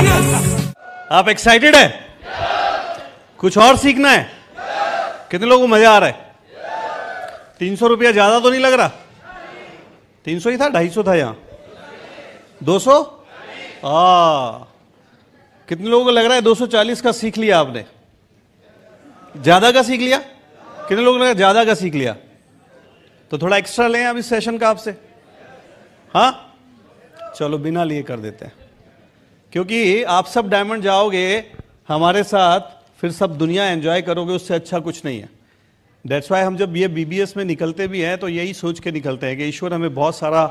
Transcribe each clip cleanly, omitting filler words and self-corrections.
आप एक्साइटेड है? कुछ और सीखना है? कितने लोगों को मजा आ रहा है? 300 रुपया ज्यादा तो नहीं लग रहा? 300 ही था, 250 था यहाँ, 200? कितने लोगों को लग रहा है 240 का सीख लिया आपने? ज्यादा का सीख लिया? कितने लोगों ने ज्यादा का सीख लिया? तो थोड़ा एक्स्ट्रा लें अब इस सेशन का आपसे। हाँ चलो बिना लिए कर देते हैं, क्योंकि आप सब डायमंड जाओगे हमारे साथ, फिर सब दुनिया एंजॉय करोगे, उससे अच्छा कुछ नहीं है। दैट्स वाई हम जब ये बीबीएस में निकलते भी हैं तो यही सोच के निकलते हैं कि ईश्वर हमें बहुत सारा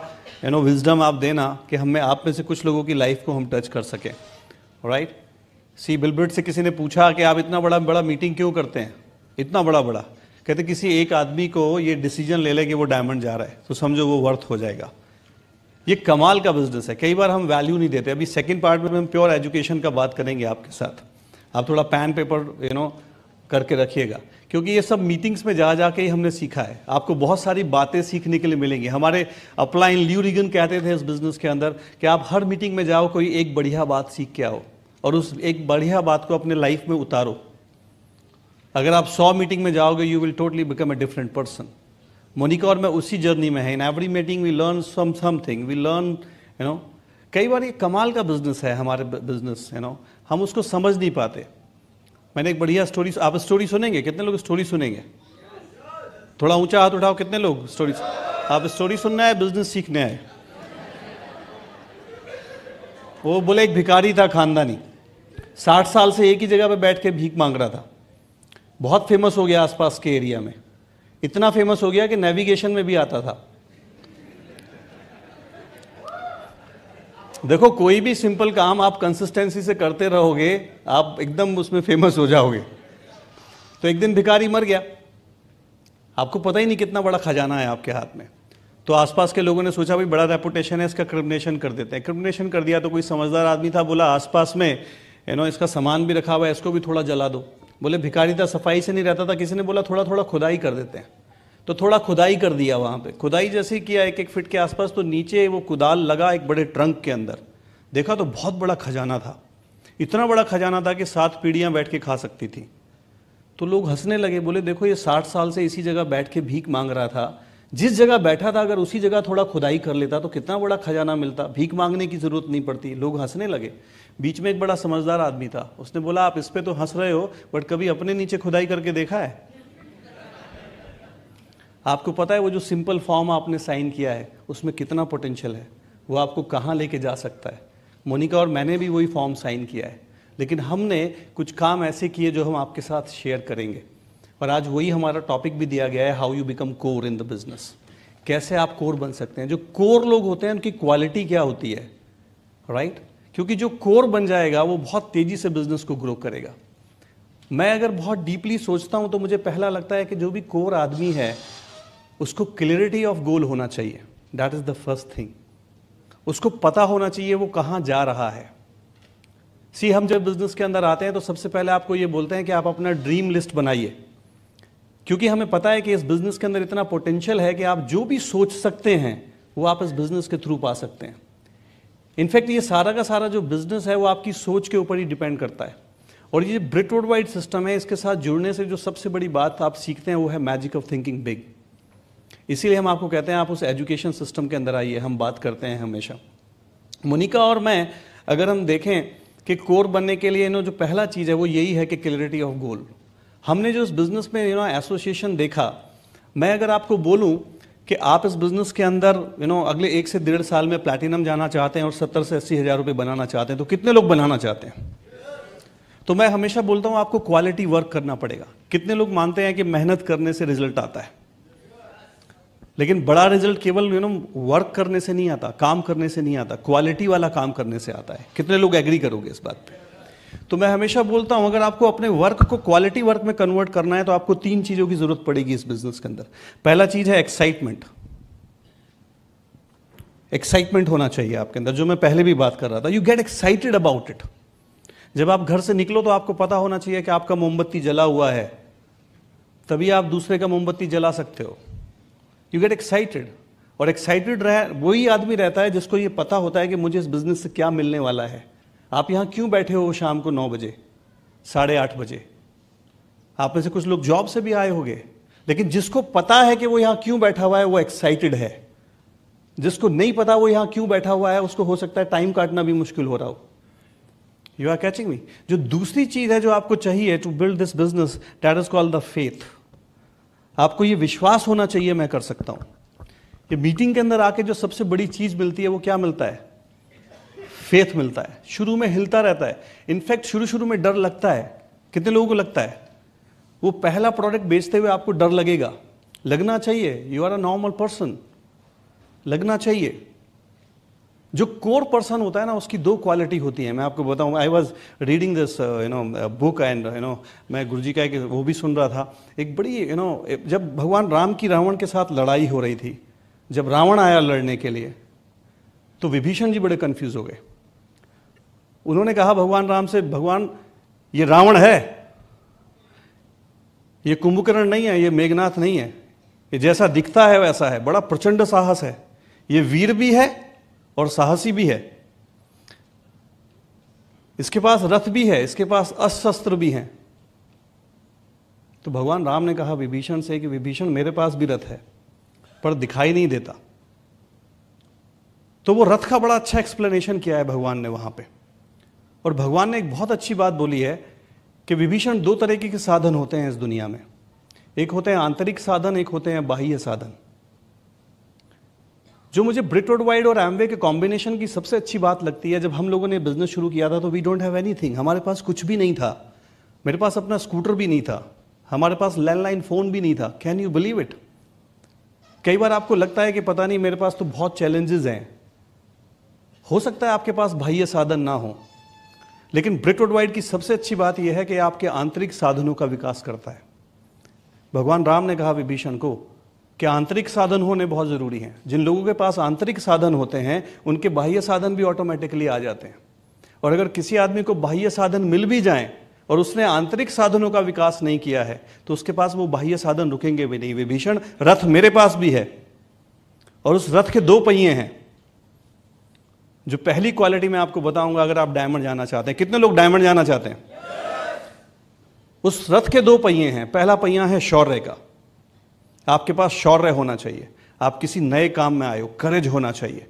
विजडम आप देना कि हमें आप में से कुछ लोगों की लाइफ को हम टच कर सकें। राइट? सी बिलबर्ड से किसी ने पूछा कि आप इतना बड़ा बड़ा मीटिंग क्यों करते हैं, इतना बड़ा बड़ा? कहते किसी एक आदमी को ये डिसीजन ले ले कि वो डायमंड जा रहा है तो समझो वो वर्थ हो जाएगा। ये कमाल का बिजनेस है। कई बार हम वैल्यू नहीं देते। अभी सेकंड पार्ट में हम प्योर एजुकेशन का बात करेंगे आपके साथ। आप थोड़ा पेन पेपर करके रखिएगा, क्योंकि ये सब मीटिंग्स में जा जाके ही हमने सीखा है। आपको बहुत सारी बातें सीखने के लिए मिलेंगी। हमारे अपलाइन ल्यू रीगन कहते थे इस बिजनेस के अंदर कि आप हर मीटिंग में जाओ, कोई एक बढ़िया बात सीख के आओ और उस एक बढ़िया बात को अपने लाइफ में उतारो। अगर आप 100 मीटिंग में जाओगे you will totally become a different person. Monika और मैं उसी जर्नी में है। In every meeting we learn something, we learn कई बार ये कमाल का बिजनेस है हमारे बिजनेस, हम उसको समझ नहीं पाते। मैंने एक बढ़िया स्टोरी, आप स्टोरी सुनेंगे? कितने लोग स्टोरी सुनेंगे? थोड़ा ऊंचा हाथ उठाओ, कितने लोग स्टोरी? आप स्टोरी सुनना है, बिजनेस सीखने आए? वो बोले एक भिखारी था खानदानी, 60 साल से एक ही जगह पे बैठ के भीख मांग रहा था। बहुत फेमस हो गया आसपास के एरिया में, इतना फेमस हो गया कि नेविगेशन में भी आता था। देखो कोई भी सिंपल काम आप कंसिस्टेंसी से करते रहोगे, आप एकदम उसमें फेमस हो जाओगे। तो एक दिन भिखारी मर गया, आपको पता ही नहीं कितना बड़ा खजाना है आपके हाथ में। तो आसपास के लोगों ने सोचा भाई बड़ा रेपुटेशन है, इसका क्रिमिनेशन कर देते हैं। क्रिमिनेशन कर दिया तो कोई समझदार आदमी था, बोला आसपास में इसका सामान भी रखा हुआ है, इसको भी थोड़ा जला दो। बोले भिखारी था, सफाई से नहीं रहता था, किसी ने बोला थोड़ा थोड़ा खुदाई कर देते हैं। तो थोड़ा खुदाई कर दिया वहाँ पे। खुदाई जैसे ही किया 1-1 फीट के आसपास, तो नीचे वो कुदाल लगा एक बड़े ट्रंक के अंदर। देखा तो बहुत बड़ा खजाना था, इतना बड़ा खजाना था कि 7 पीढ़ियाँ बैठ के खा सकती थी। तो लोग हंसने लगे, बोले देखो ये 60 साल से इसी जगह बैठ के भीख मांग रहा था, जिस जगह बैठा था अगर उसी जगह थोड़ा खुदाई कर लेता तो कितना बड़ा खजाना मिलता, भीख मांगने की जरूरत नहीं पड़ती। लोग हंसने लगे। बीच में एक बड़ा समझदार आदमी था, उसने बोला आप इस पे तो हंस रहे हो, बट कभी अपने नीचे खुदाई करके देखा है? आपको पता है वो जो सिंपल फॉर्म आपने साइन किया है उसमें कितना पोटेंशियल है, वो आपको कहाँ लेके जा सकता है। मोनिका और मैंने भी वही फॉर्म साइन किया है, लेकिन हमने कुछ काम ऐसे किए जो हम आपके साथ शेयर करेंगे। और आज वही हमारा टॉपिक भी दिया गया है, how you become core in the business. कैसे आप कोर बन सकते हैं। जो कोर लोग होते हैं उनकी क्वालिटी क्या होती है, राइट? क्योंकि जो कोर बन जाएगा वो बहुत तेजी से बिजनेस को ग्रो करेगा। मैं अगर बहुत डीपली सोचता हूं तो मुझे पहला लगता है कि जो भी कोर आदमी है उसको क्लियरिटी ऑफ गोल होना चाहिए। That is the first thing. उसको पता होना चाहिए वो कहां जा रहा है। सी हम जब बिजनेस के अंदर आते हैं तो सबसे पहले आपको ये बोलते हैं कि आप अपना ड्रीम लिस्ट बनाइए, क्योंकि हमें पता है कि इस बिजनेस के अंदर इतना पोटेंशियल है कि आप जो भी सोच सकते हैं वो आप इस बिजनेस के थ्रू पा सकते हैं। इनफैक्ट ये सारा का सारा जो बिजनेस है वो आपकी सोच के ऊपर ही डिपेंड करता है। और ये ब्रिटवुड वाइट सिस्टम है, इसके साथ जुड़ने से जो सबसे बड़ी बात आप सीखते हैं वो है मैजिक ऑफ थिंकिंग बिग। इसीलिए हम आपको कहते हैं आप उस एजुकेशन सिस्टम के अंदर आइए। हम बात करते हैं हमेशा, मोनिका और मैं, अगर हम देखें कि कोर बनने के लिए जो पहला चीज़ है वो यही है कि क्लियरिटी ऑफ गोल। हमने जो इस बिजनेस में एसोसिएशन देखा, मैं अगर आपको बोलूं कि आप इस बिजनेस के अंदर अगले 1 से 1.5 साल में प्लैटिनम जाना चाहते हैं और 70 से 80 हज़ार रुपये बनाना चाहते हैं, तो कितने लोग बनाना चाहते हैं? तो मैं हमेशा बोलता हूं आपको क्वालिटी वर्क करना पड़ेगा। कितने लोग मानते हैं कि मेहनत करने से रिजल्ट आता है? लेकिन बड़ा रिजल्ट केवल वर्क करने से नहीं आता, काम करने से नहीं आता, क्वालिटी वाला काम करने से आता है। कितने लोग एग्री करोगे इस बात पे? तो मैं हमेशा बोलता हूं अगर आपको अपने वर्क को क्वालिटी वर्क में कन्वर्ट करना है तो आपको 3 चीजों की जरूरत पड़ेगी इस बिजनेस के अंदर। पहला चीज है एक्साइटमेंट। एक्साइटमेंट होना चाहिए आपके अंदर, जो मैं पहले भी बात कर रहा था। You get excited about it. जब आप घर से निकलो तो आपको पता होना चाहिए कि आपका मोमबत्ती जला हुआ है, तभी आप दूसरे का मोमबत्ती जला सकते हो। You get excited. और एक्साइटेड वही आदमी रहता है जिसको ये पता होता है कि मुझे इस बिजनेस से क्या मिलने वाला है, आप यहाँ क्यों बैठे हो शाम को 9 बजे, 8:30 बजे? आप में से कुछ लोग जॉब से भी आए होंगे, लेकिन जिसको पता है कि वो यहाँ क्यों बैठा हुआ है वो एक्साइटेड है। जिसको नहीं पता वो यहाँ क्यों बैठा हुआ है उसको हो सकता है टाइम काटना भी मुश्किल हो रहा हो। You are catching me? जो दूसरी चीज है जो आपको चाहिए to build this business, that is called the faith. आपको ये विश्वास होना चाहिए मैं कर सकता हूं। ये मीटिंग के अंदर आके जो सबसे बड़ी चीज मिलती है वो क्या मिलता है? फेथ मिलता है। शुरू में हिलता रहता है, इनफैक्ट शुरू में डर लगता है। कितने लोगों को लगता है? वो पहला प्रोडक्ट बेचते हुए आपको डर लगेगा, लगना चाहिए। You are a normal person, लगना चाहिए। जो कोर पर्सन होता है ना, उसकी 2 क्वालिटी होती है। मैं आपको बताऊं, I was reading this book and मैं गुरुजी का एक वो भी सुन रहा था। एक बड़ी जब भगवान राम की रावण के साथ लड़ाई हो रही थी, जब रावण आया लड़ने के लिए, तो विभीषण जी बड़े कंफ्यूज हो गए। उन्होंने कहा भगवान राम से, भगवान ये रावण है, ये कुंभकर्ण नहीं है, ये मेघनाथ नहीं है, ये जैसा दिखता है वैसा है, बड़ा प्रचंड साहस है, ये वीर भी है और साहसी भी है, इसके पास रथ भी है, इसके पास अस्त्र शस्त्र भी हैं। तो भगवान राम ने कहा विभीषण से कि विभीषण मेरे पास भी रथ है पर दिखाई नहीं देता। तो वो रथ का बड़ा अच्छा एक्सप्लेनेशन किया है भगवान ने वहां पे। और भगवान ने एक बहुत अच्छी बात बोली है कि विभीषण 2 तरीके के साधन होते हैं इस दुनिया में। एक होते हैं आंतरिक साधन, एक होते हैं बाह्य साधन। जो मुझे ब्रिटवुड वाइड और एमवे के कॉम्बिनेशन की सबसे अच्छी बात लगती है, जब हम लोगों ने बिजनेस शुरू किया था तो वी डोंट हैव एनीथिंग, हमारे पास कुछ भी नहीं था। मेरे पास अपना स्कूटर भी नहीं था, हमारे पास लैंडलाइन फोन भी नहीं था। Can you believe it? कई बार आपको लगता है कि पता नहीं मेरे पास तो बहुत चैलेंजेस हैं। हो सकता है आपके पास बाह्य साधन ना हो, लेकिन ब्रिटवुड वाइड की सबसे अच्छी बात यह है कि आपके आंतरिक साधनों का विकास करता है। भगवान राम ने कहा विभीषण को कि आंतरिक साधन होने बहुत जरूरी हैं। जिन लोगों के पास आंतरिक साधन होते हैं उनके बाह्य साधन भी ऑटोमेटिकली आ जाते हैं। और अगर किसी आदमी को बाह्य साधन मिल भी जाएं और उसने आंतरिक साधनों का विकास नहीं किया है तो उसके पास वो बाह्य साधन रुकेंगे भी नहीं। विभीषण, रथ मेरे पास भी है और उस रथ के 2 पहिए हैं। जो पहली क्वालिटी मैं आपको बताऊंगा, अगर आप डायमंड जाना चाहते हैं, कितने लोग डायमंड जाना चाहते हैं? उस रथ के 2 पहिए हैं। पहला पहिया है शौर्य का। आपके पास शौर्य होना चाहिए। आप किसी नए काम में आए हो, करेज होना चाहिए,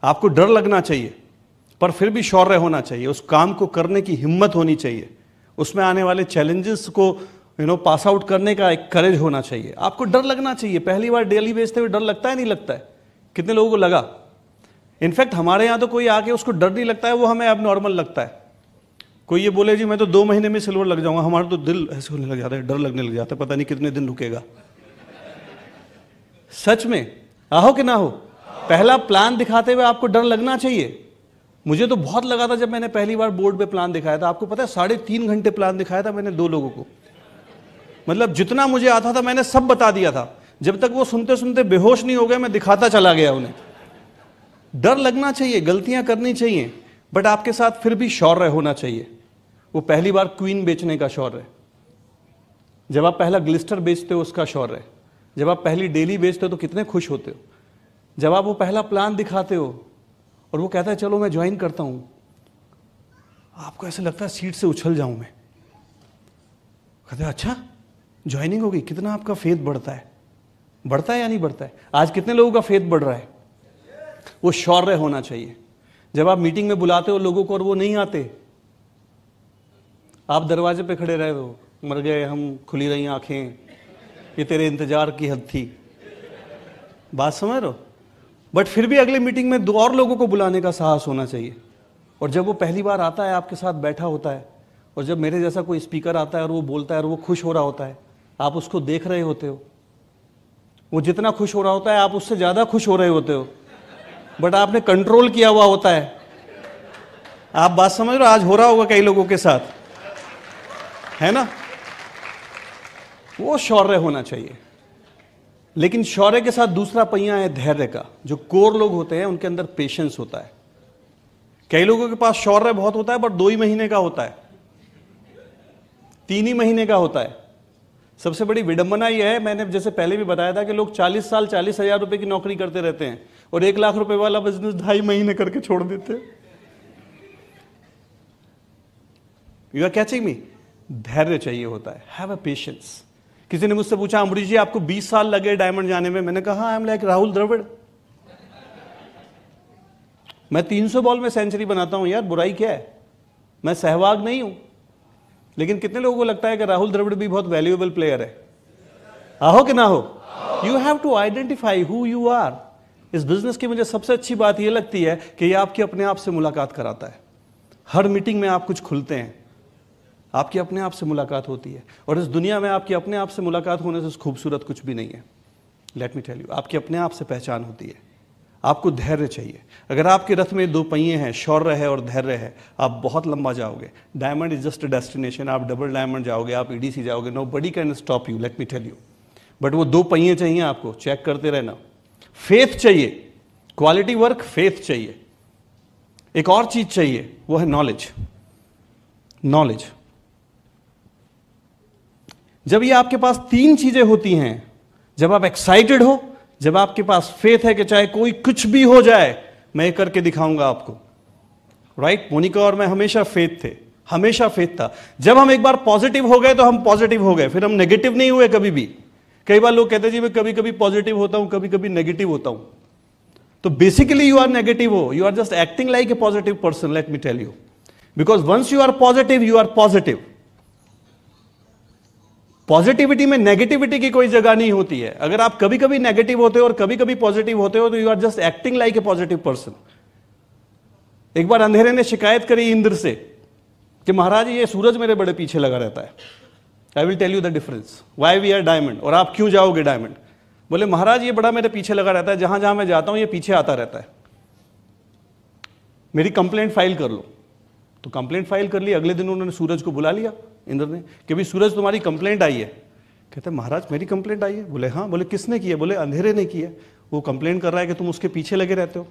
आपको डर लगना चाहिए पर फिर भी शौर्य होना चाहिए। उस काम को करने की हिम्मत होनी चाहिए, उसमें आने वाले चैलेंजेस को पास आउट करने का एक करेज होना चाहिए। आपको डर लगना चाहिए। पहली बार डेली बेचते हुए डर लगता है, नहीं लगता है? कितने लोगों को लगा? इनफैक्ट हमारे यहां तो कोई आके उसको डर नहीं लगता है, वो हमें अब नॉर्मल लगता है। कोई ये बोले जी मैं तो 2 महीने में सिल्वर लग जाऊंगा, हमारा तो दिल ऐसे होने लग जाता है, डर लगने लग जाता है, पता नहीं कितने दिन रुकेगा। सच में आहो कि ना हो, पहला प्लान दिखाते हुए आपको डर लगना चाहिए। मुझे तो बहुत लगा था जब मैंने पहली बार बोर्ड पे प्लान दिखाया था। आपको पता है 3.5 घंटे प्लान दिखाया था मैंने 2 लोगों को। मतलब जितना मुझे आता था मैंने सब बता दिया था। जब तक वो सुनते सुनते बेहोश नहीं हो गए मैं दिखाता चला गया उन्हें। डर लगना चाहिए, गलतियां करनी चाहिए, बट आपके साथ फिर भी शौर्य होना चाहिए। वो पहली बार क्वीन बेचने का शौर्य, जब आप पहला ग्लिस्टर बेचते हो उसका शौर्य, जब आप पहली डेली बेचते हो तो कितने खुश होते हो, जब आप वो पहला प्लान दिखाते हो और वो कहता है चलो मैं ज्वाइन करता हूं, आपको ऐसा लगता है सीट से उछल जाऊं मैं। कहते हैं अच्छा ज्वाइनिंग हो गई, कितना आपका फेथ बढ़ता है या नहीं बढ़ता है? आज कितने लोगों का फेथ बढ़ रहा है? वो शौर्य होना चाहिए। जब आप मीटिंग में बुलाते हो लोगों को और वो नहीं आते, आप दरवाजे पे खड़े रहे हो, मर गए हम, खुली रही आंखें, ये तेरे इंतजार की हद थी, बात समझ रहे हो? बट फिर भी अगले मीटिंग में 2 और लोगों को बुलाने का साहस होना चाहिए। और जब वो पहली बार आता है आपके साथ बैठा होता है, और जब मेरे जैसा कोई स्पीकर आता है और वो बोलता है और वो खुश हो रहा होता है, आप उसको देख रहे होते हो। वो जितना खुश हो रहा होता है आप उससे ज्यादा खुश हो रहे होते हो, बट आपने कंट्रोल किया हुआ होता है। आप बात समझ रहे हो? आज हो रहा होगा कई लोगों के साथ, है ना? वो शौर्य होना चाहिए। लेकिन शौर्य के साथ दूसरा पहिया है धैर्य का। जो कोर लोग होते हैं उनके अंदर पेशेंस होता है। कई लोगों के पास शौर्य बहुत होता है बट 2 ही महीने का होता है, 3 ही महीने का होता है। सबसे बड़ी विडंबना यह है, मैंने जैसे पहले भी बताया था कि लोग 40 साल 40,000 रुपए की नौकरी करते रहते हैं और 1 लाख रुपए वाला बिजनेस 2.5 महीने करके छोड़ देते हैं। यू आर कैचिंग मी? धैर्य चाहिए होता है, हैव अ पेशेंस। किसी ने मुझसे पूछा, अमरीश जी आपको 20 साल लगे डायमंड जाने में? मैंने कहा I am like Rahul Dravid, मैं 300 बॉल में सेंचुरी बनाता हूं यार, बुराई क्या है? मैं सहवाग नहीं हूं। लेकिन कितने लोगों को लगता है कि राहुल द्रविड़ भी बहुत वैल्यूएबल प्लेयर है? आहो कि ना हो? You have to identify who you are. इस बिजनेस की मुझे सबसे अच्छी बात यह लगती है कि यह आपकी अपने आप से मुलाकात कराता है। हर मीटिंग में आप कुछ खुलते हैं, आपकी अपने आप से मुलाकात होती है, और इस दुनिया में आपकी अपने आप से मुलाकात होने से खूबसूरत कुछ भी नहीं है। लेट मी टेल यू, आपकी अपने आप से पहचान होती है। आपको धैर्य चाहिए। अगर आपके रथ में 2 पहिए हैं, शौर्य है और धैर्य है, आप बहुत लंबा जाओगे। Diamond is just a destination. आप डबल डायमंड जाओगे, आप ईडीसी जाओगे, nobody can stop you, let me tell you. But वो 2 पहिए चाहिए आपको, चेक करते रहना। फेथ चाहिए, क्वालिटी वर्क, फेथ चाहिए। एक और चीज चाहिए, वो है नॉलेज। नॉलेज, जब ये आपके पास 3 चीजें होती हैं, जब आप एक्साइटेड हो, जब आपके पास फेथ है कि चाहे कोई कुछ भी हो जाए मैं ये करके दिखाऊंगा आपको, राइट? मोनिका और मैं हमेशा फेथ थे, हमेशा फेथ था। जब हम एक बार पॉजिटिव हो गए तो हम पॉजिटिव हो गए, फिर हम नेगेटिव नहीं हुए कभी भी। कई बार लोग कहते हैं जी मैं कभी कभी पॉजिटिव होता हूं, कभी कभी नेगेटिव होता हूं। तो बेसिकली यू आर नेगेटिव हो, you are just acting like a positive person, let me tell you. Because once you are positive, you are positive. Positivity में नेगेटिविटी की कोई जगह नहीं होती है। अगर आप कभी कभी नेगेटिव होते हो और कभी कभी पॉजिटिव होते हो तो you are just acting like a positive person. एक बार अंधेरे ने शिकायत करी इंद्र से कि महाराज ये सूरज मेरे बड़े पीछे लगा रहता है। I will tell you the difference, why we are diamond, और आप क्यों जाओगे डायमंड। बोले महाराज ये बड़ा मेरे पीछे लगा रहता है, जहां जहां मैं जाता हूं ये पीछे आता रहता है, मेरी कंप्लेंट फाइल कर लो। तो कंप्लेंट फाइल कर ली। अगले दिन उन्होंने सूरज को बुला लिया इंद्र ने कि भाई सूरज तुम्हारी कंप्लेंट आई है। कहते महाराज मेरी कंप्लेंट आई है? बोले हाँ। बोले किसने की है? बोले अंधेरे ने की है, वो कंप्लेंट कर रहा है कि तुम उसके पीछे लगे रहते हो।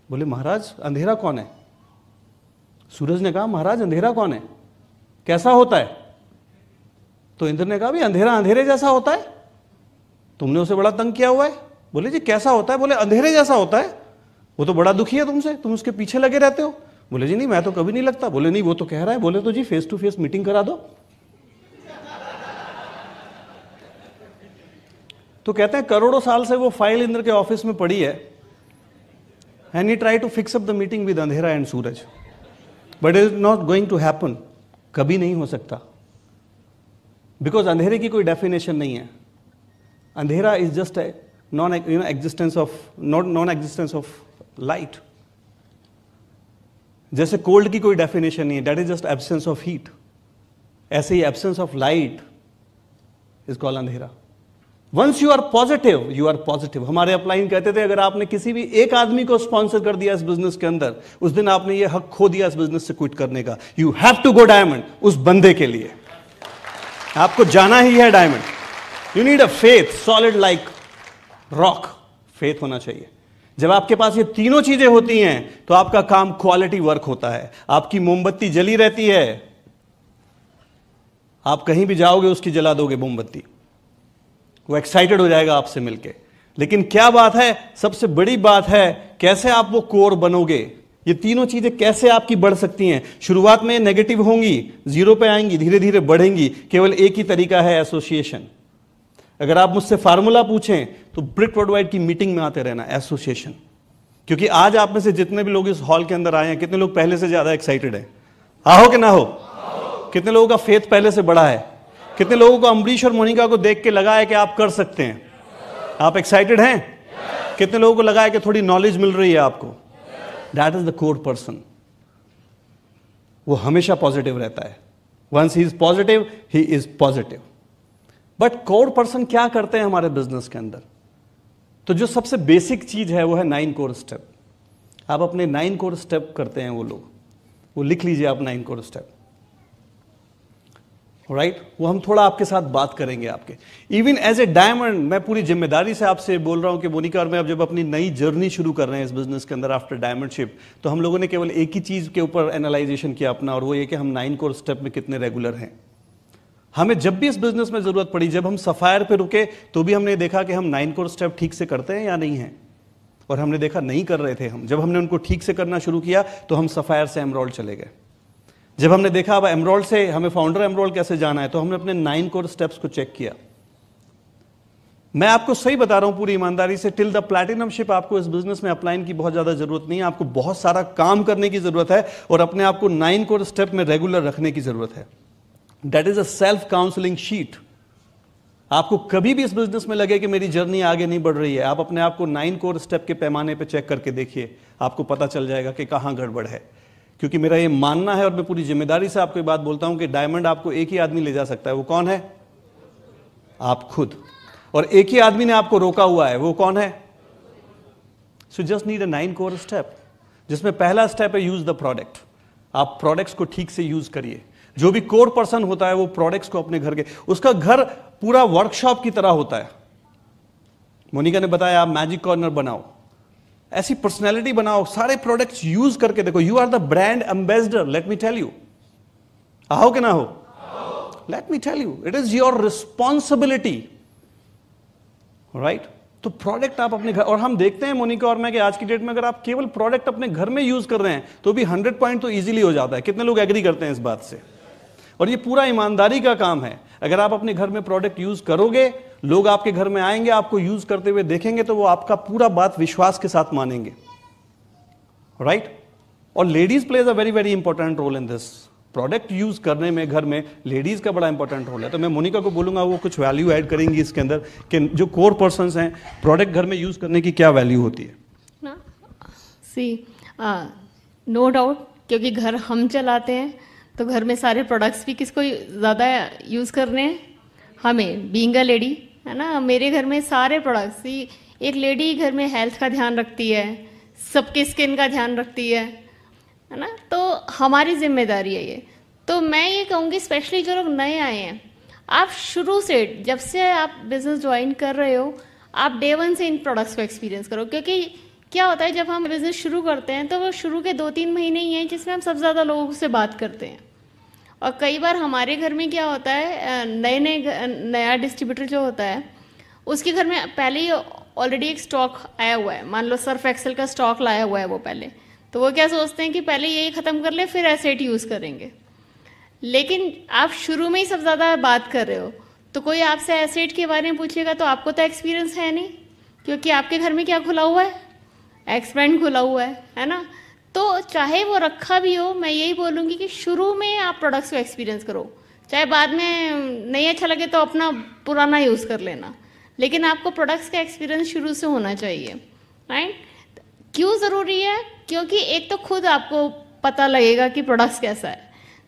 बोले महाराज अंधेरा कौन है? सूरज ने कहा महाराज अंधेरा कौन है, कैसा होता है? तो इंद्र ने कहा भाई अंधेरा अंधेरे जैसा होता है, तुमने उसे बड़ा तंग किया हुआ है। बोले जी कैसा होता है? बोले अंधेरे जैसा होता है, वो तो बड़ा दुखी है तुमसे, तुम उसके पीछे लगे रहते हो। बोले जी नहीं मैं तो कभी नहीं लगता। बोले नहीं वो तो कह रहा है। बोले तो जी फेस टू फेस मीटिंग करा दो। तो कहते हैं करोड़ों साल से वो फाइल इंद्र के ऑफिस में पड़ी है, and he try to fix up the meeting with Andhera and Suraj, but it is not going to happen. कभी नहीं हो सकता, बिकॉज अंधेरे की कोई डेफिनेशन नहीं है। अंधेरा is just non existence of light. जैसे कोल्ड की कोई डेफिनेशन नहीं है, that is just absence of heat. ऐसे ही absence of light is called अंधेरा। Once you are positive, you are positive. हमारे अपलाइन कहते थे अगर आपने किसी भी एक आदमी को स्पॉन्सर कर दिया इस बिजनेस के अंदर, उस दिन आपने ये हक खो दिया इस बिजनेस से क्विट करने का। You have to go diamond. उस बंदे के लिए आपको जाना ही है diamond. You need a faith solid like rock. Faith होना चाहिए। जब आपके पास ये तीनों चीजें होती हैं तो आपका काम क्वालिटी वर्क होता है। आपकी मोमबत्ती जली रहती है, आप कहीं भी जाओगे उसकी जला दोगे मोमबत्ती, वो एक्साइटेड हो जाएगा आपसे मिलके। लेकिन क्या बात है, सबसे बड़ी बात है कैसे आप वो कोर बनोगे। ये तीनों चीजें कैसे आपकी बढ़ सकती हैं। शुरुआत में नेगेटिव होंगी, 0 पे आएंगी, धीरे धीरे बढ़ेंगी। केवल एक ही तरीका है, एसोसिएशन। अगर आप मुझसे फार्मूला पूछें तो ब्रिक वर्ल्डवाइड की मीटिंग में आते रहना, एसोसिएशन। क्योंकि आज आप में से जितने भी लोग इस हॉल के अंदर आए हैं, कितने लोग पहले से ज्यादा एक्साइटेड हैं? आहो कि ना हो? कितने लोगों का फेथ पहले से बढ़ा है? कितने लोगों को अम्बरीश और मोनिका को देख के लगा है कि आप कर सकते हैं? आप एक्साइटेड हैं? कितने लोगों को लगा है कि थोड़ी नॉलेज मिल रही है आपको? That is the core person. वो हमेशा पॉजिटिव रहता है। Once he is positive, he is positive. But core person क्या करते हैं हमारे बिजनेस के अंदर? तो जो सबसे बेसिक चीज है वो है 9 कोर स्टेप। आप अपने 9 कोर स्टेप करते हैं वो लोग, वो लिख लीजिए आप 9 कोर स्टेप, राइट? वो हम थोड़ा आपके साथ बात करेंगे आपके। इवन एज ए डायमंड, मैं पूरी जिम्मेदारी से आपसे बोल रहा हूं कि मोनिका और मैं अब जब अपनी नई जर्नी शुरू कर रहे हैं इस बिजनेस के अंदर आफ्टर डायमंडशिप, तो हम लोगों ने केवल एक ही चीज के ऊपर एनालाइजेशन किया अपना, और वो ये कि हम 9 कोर स्टेप में कितने रेगुलर हैं। हमें जब भी इस बिजनेस में जरूरत पड़ी, जब हम सफायर पे रुके तो भी हमने देखा कि हम 9 कोर स्टेप ठीक से करते हैं या नहीं है, और हमने देखा नहीं कर रहे थे हम। जब हमने उनको ठीक से करना शुरू किया तो हम सफायर से एमरॉल्ड चले गए। जब हमने देखा अब एमरोल्ड से हमें फाउंडर एमरोल्ड कैसे जाना है, तो हमने अपने 9 कोर स्टेप्स को चेक किया। मैं आपको सही बता रहा हूं पूरी ईमानदारी से, टिल द प्लैटिनमशिप आपको इस बिजनेस में अपलाइन की बहुत ज्यादा जरूरत नहीं है। आपको बहुत सारा काम करने की जरूरत है और अपने आप को 9 कोर स्टेप में रेगुलर रखने की जरूरत है। That is a self counselling sheet. आपको कभी भी इस बिजनेस में लगे कि मेरी जर्नी आगे नहीं बढ़ रही है, आप अपने आप को 9 कोर स्टेप के पैमाने पे चेक करके देखिए, आपको पता चल जाएगा कि कहां गड़बड़ है। क्योंकि मेरा ये मानना है और मैं पूरी जिम्मेदारी से आपको ये बात बोलता हूं कि डायमंड आपको एक ही आदमी ले जा सकता है। वो कौन है? आप खुद। और एक ही आदमी ने आपको रोका हुआ है, वो कौन है? So just need a 9 core step, जिसमें पहला स्टेप है यूज द प्रोडक्ट। आप प्रोडक्ट्स को ठीक से यूज करिए। जो भी कोर पर्सन होता है वो प्रोडक्ट्स को अपने घर के, उसका घर पूरा वर्कशॉप की तरह होता है। मोनिका ने बताया आप मैजिक कॉर्नर बनाओ, ऐसी पर्सनैलिटी बनाओ, सारे प्रोडक्ट्स यूज करके देखो। You are the brand ambassador, let me tell you. आओ कि ना हो? Let me tell you, it is your responsibility, right? तो प्रोडक्ट आप अपने घर, और हम देखते हैं मोनिका और मैं कि आज की डेट में अगर आप केवल प्रोडक्ट अपने घर में यूज कर रहे हैं तो भी 100 पॉइंट तो इजीली हो जाता है। कितने लोग एग्री करते हैं इस बात से? और ये पूरा ईमानदारी का काम है। अगर आप अपने घर में प्रोडक्ट यूज करोगे, लोग आपके घर में आएंगे, आपको यूज करते हुए देखेंगे, तो वो आपका पूरा बात विश्वास के साथ मानेंगे, राइट? और ladies plays a very very important role in this. Product use करने में घर में लेडीज का बड़ा इंपॉर्टेंट रोल है। तो मैं मोनिका को बोलूंगा वो कुछ वैल्यू ऐड करेंगी इसके अंदर कि जो कोर पर्संस हैं, प्रोडक्ट घर में यूज करने की क्या वैल्यू होती है ना। सी नो डाउट, क्योंकि घर हम चलाते हैं तो घर में सारे प्रोडक्ट्स भी किसको ज़्यादा यूज़ करने हैं? हमें, बीइंग अ लेडी, है ना। मेरे घर में सारे प्रोडक्ट्स, एक लेडी घर में हेल्थ का ध्यान रखती है, सबके स्किन का ध्यान रखती है ना। तो हमारी जिम्मेदारी है ये। तो मैं ये कहूँगी स्पेशली जो लोग नए आए हैं, आप शुरू से, जब से आप बिज़नेस ज्वाइन कर रहे हो, आप डे 1 से इन प्रोडक्ट्स को एक्सपीरियंस करो। क्योंकि क्या होता है, जब हम बिज़नेस शुरू करते हैं तो वो शुरू के 2-3 महीने ही हैं जिसमें हम सबसे ज़्यादा लोगों से बात करते हैं। और कई बार हमारे घर में क्या होता है, नया डिस्ट्रीब्यूटर जो होता है उसके घर में पहले ही ऑलरेडी एक स्टॉक आया हुआ है। मान लो सर्फ एक्सेल का स्टॉक लाया हुआ है वो पहले, तो वो क्या सोचते हैं कि पहले यही ख़त्म कर ले फिर एसेट यूज़ करेंगे। लेकिन आप शुरू में ही सब ज़्यादा बात कर रहे हो, तो कोई आपसे एसेट के बारे में पूछेगा तो आपको तो एक्सपीरियंस है नहीं, क्योंकि आपके घर में क्या खुला हुआ है? एक्सपेंड खुला हुआ है ना। तो चाहे वो रखा भी हो, मैं यही बोलूँगी कि शुरू में आप प्रोडक्ट्स को एक्सपीरियंस करो। चाहे बाद में नहीं अच्छा लगे तो अपना पुराना यूज़ कर लेना, लेकिन आपको प्रोडक्ट्स का एक्सपीरियंस शुरू से होना चाहिए, राइट? क्यों ज़रूरी है? क्योंकि एक तो खुद आपको पता लगेगा कि प्रोडक्ट्स कैसा है,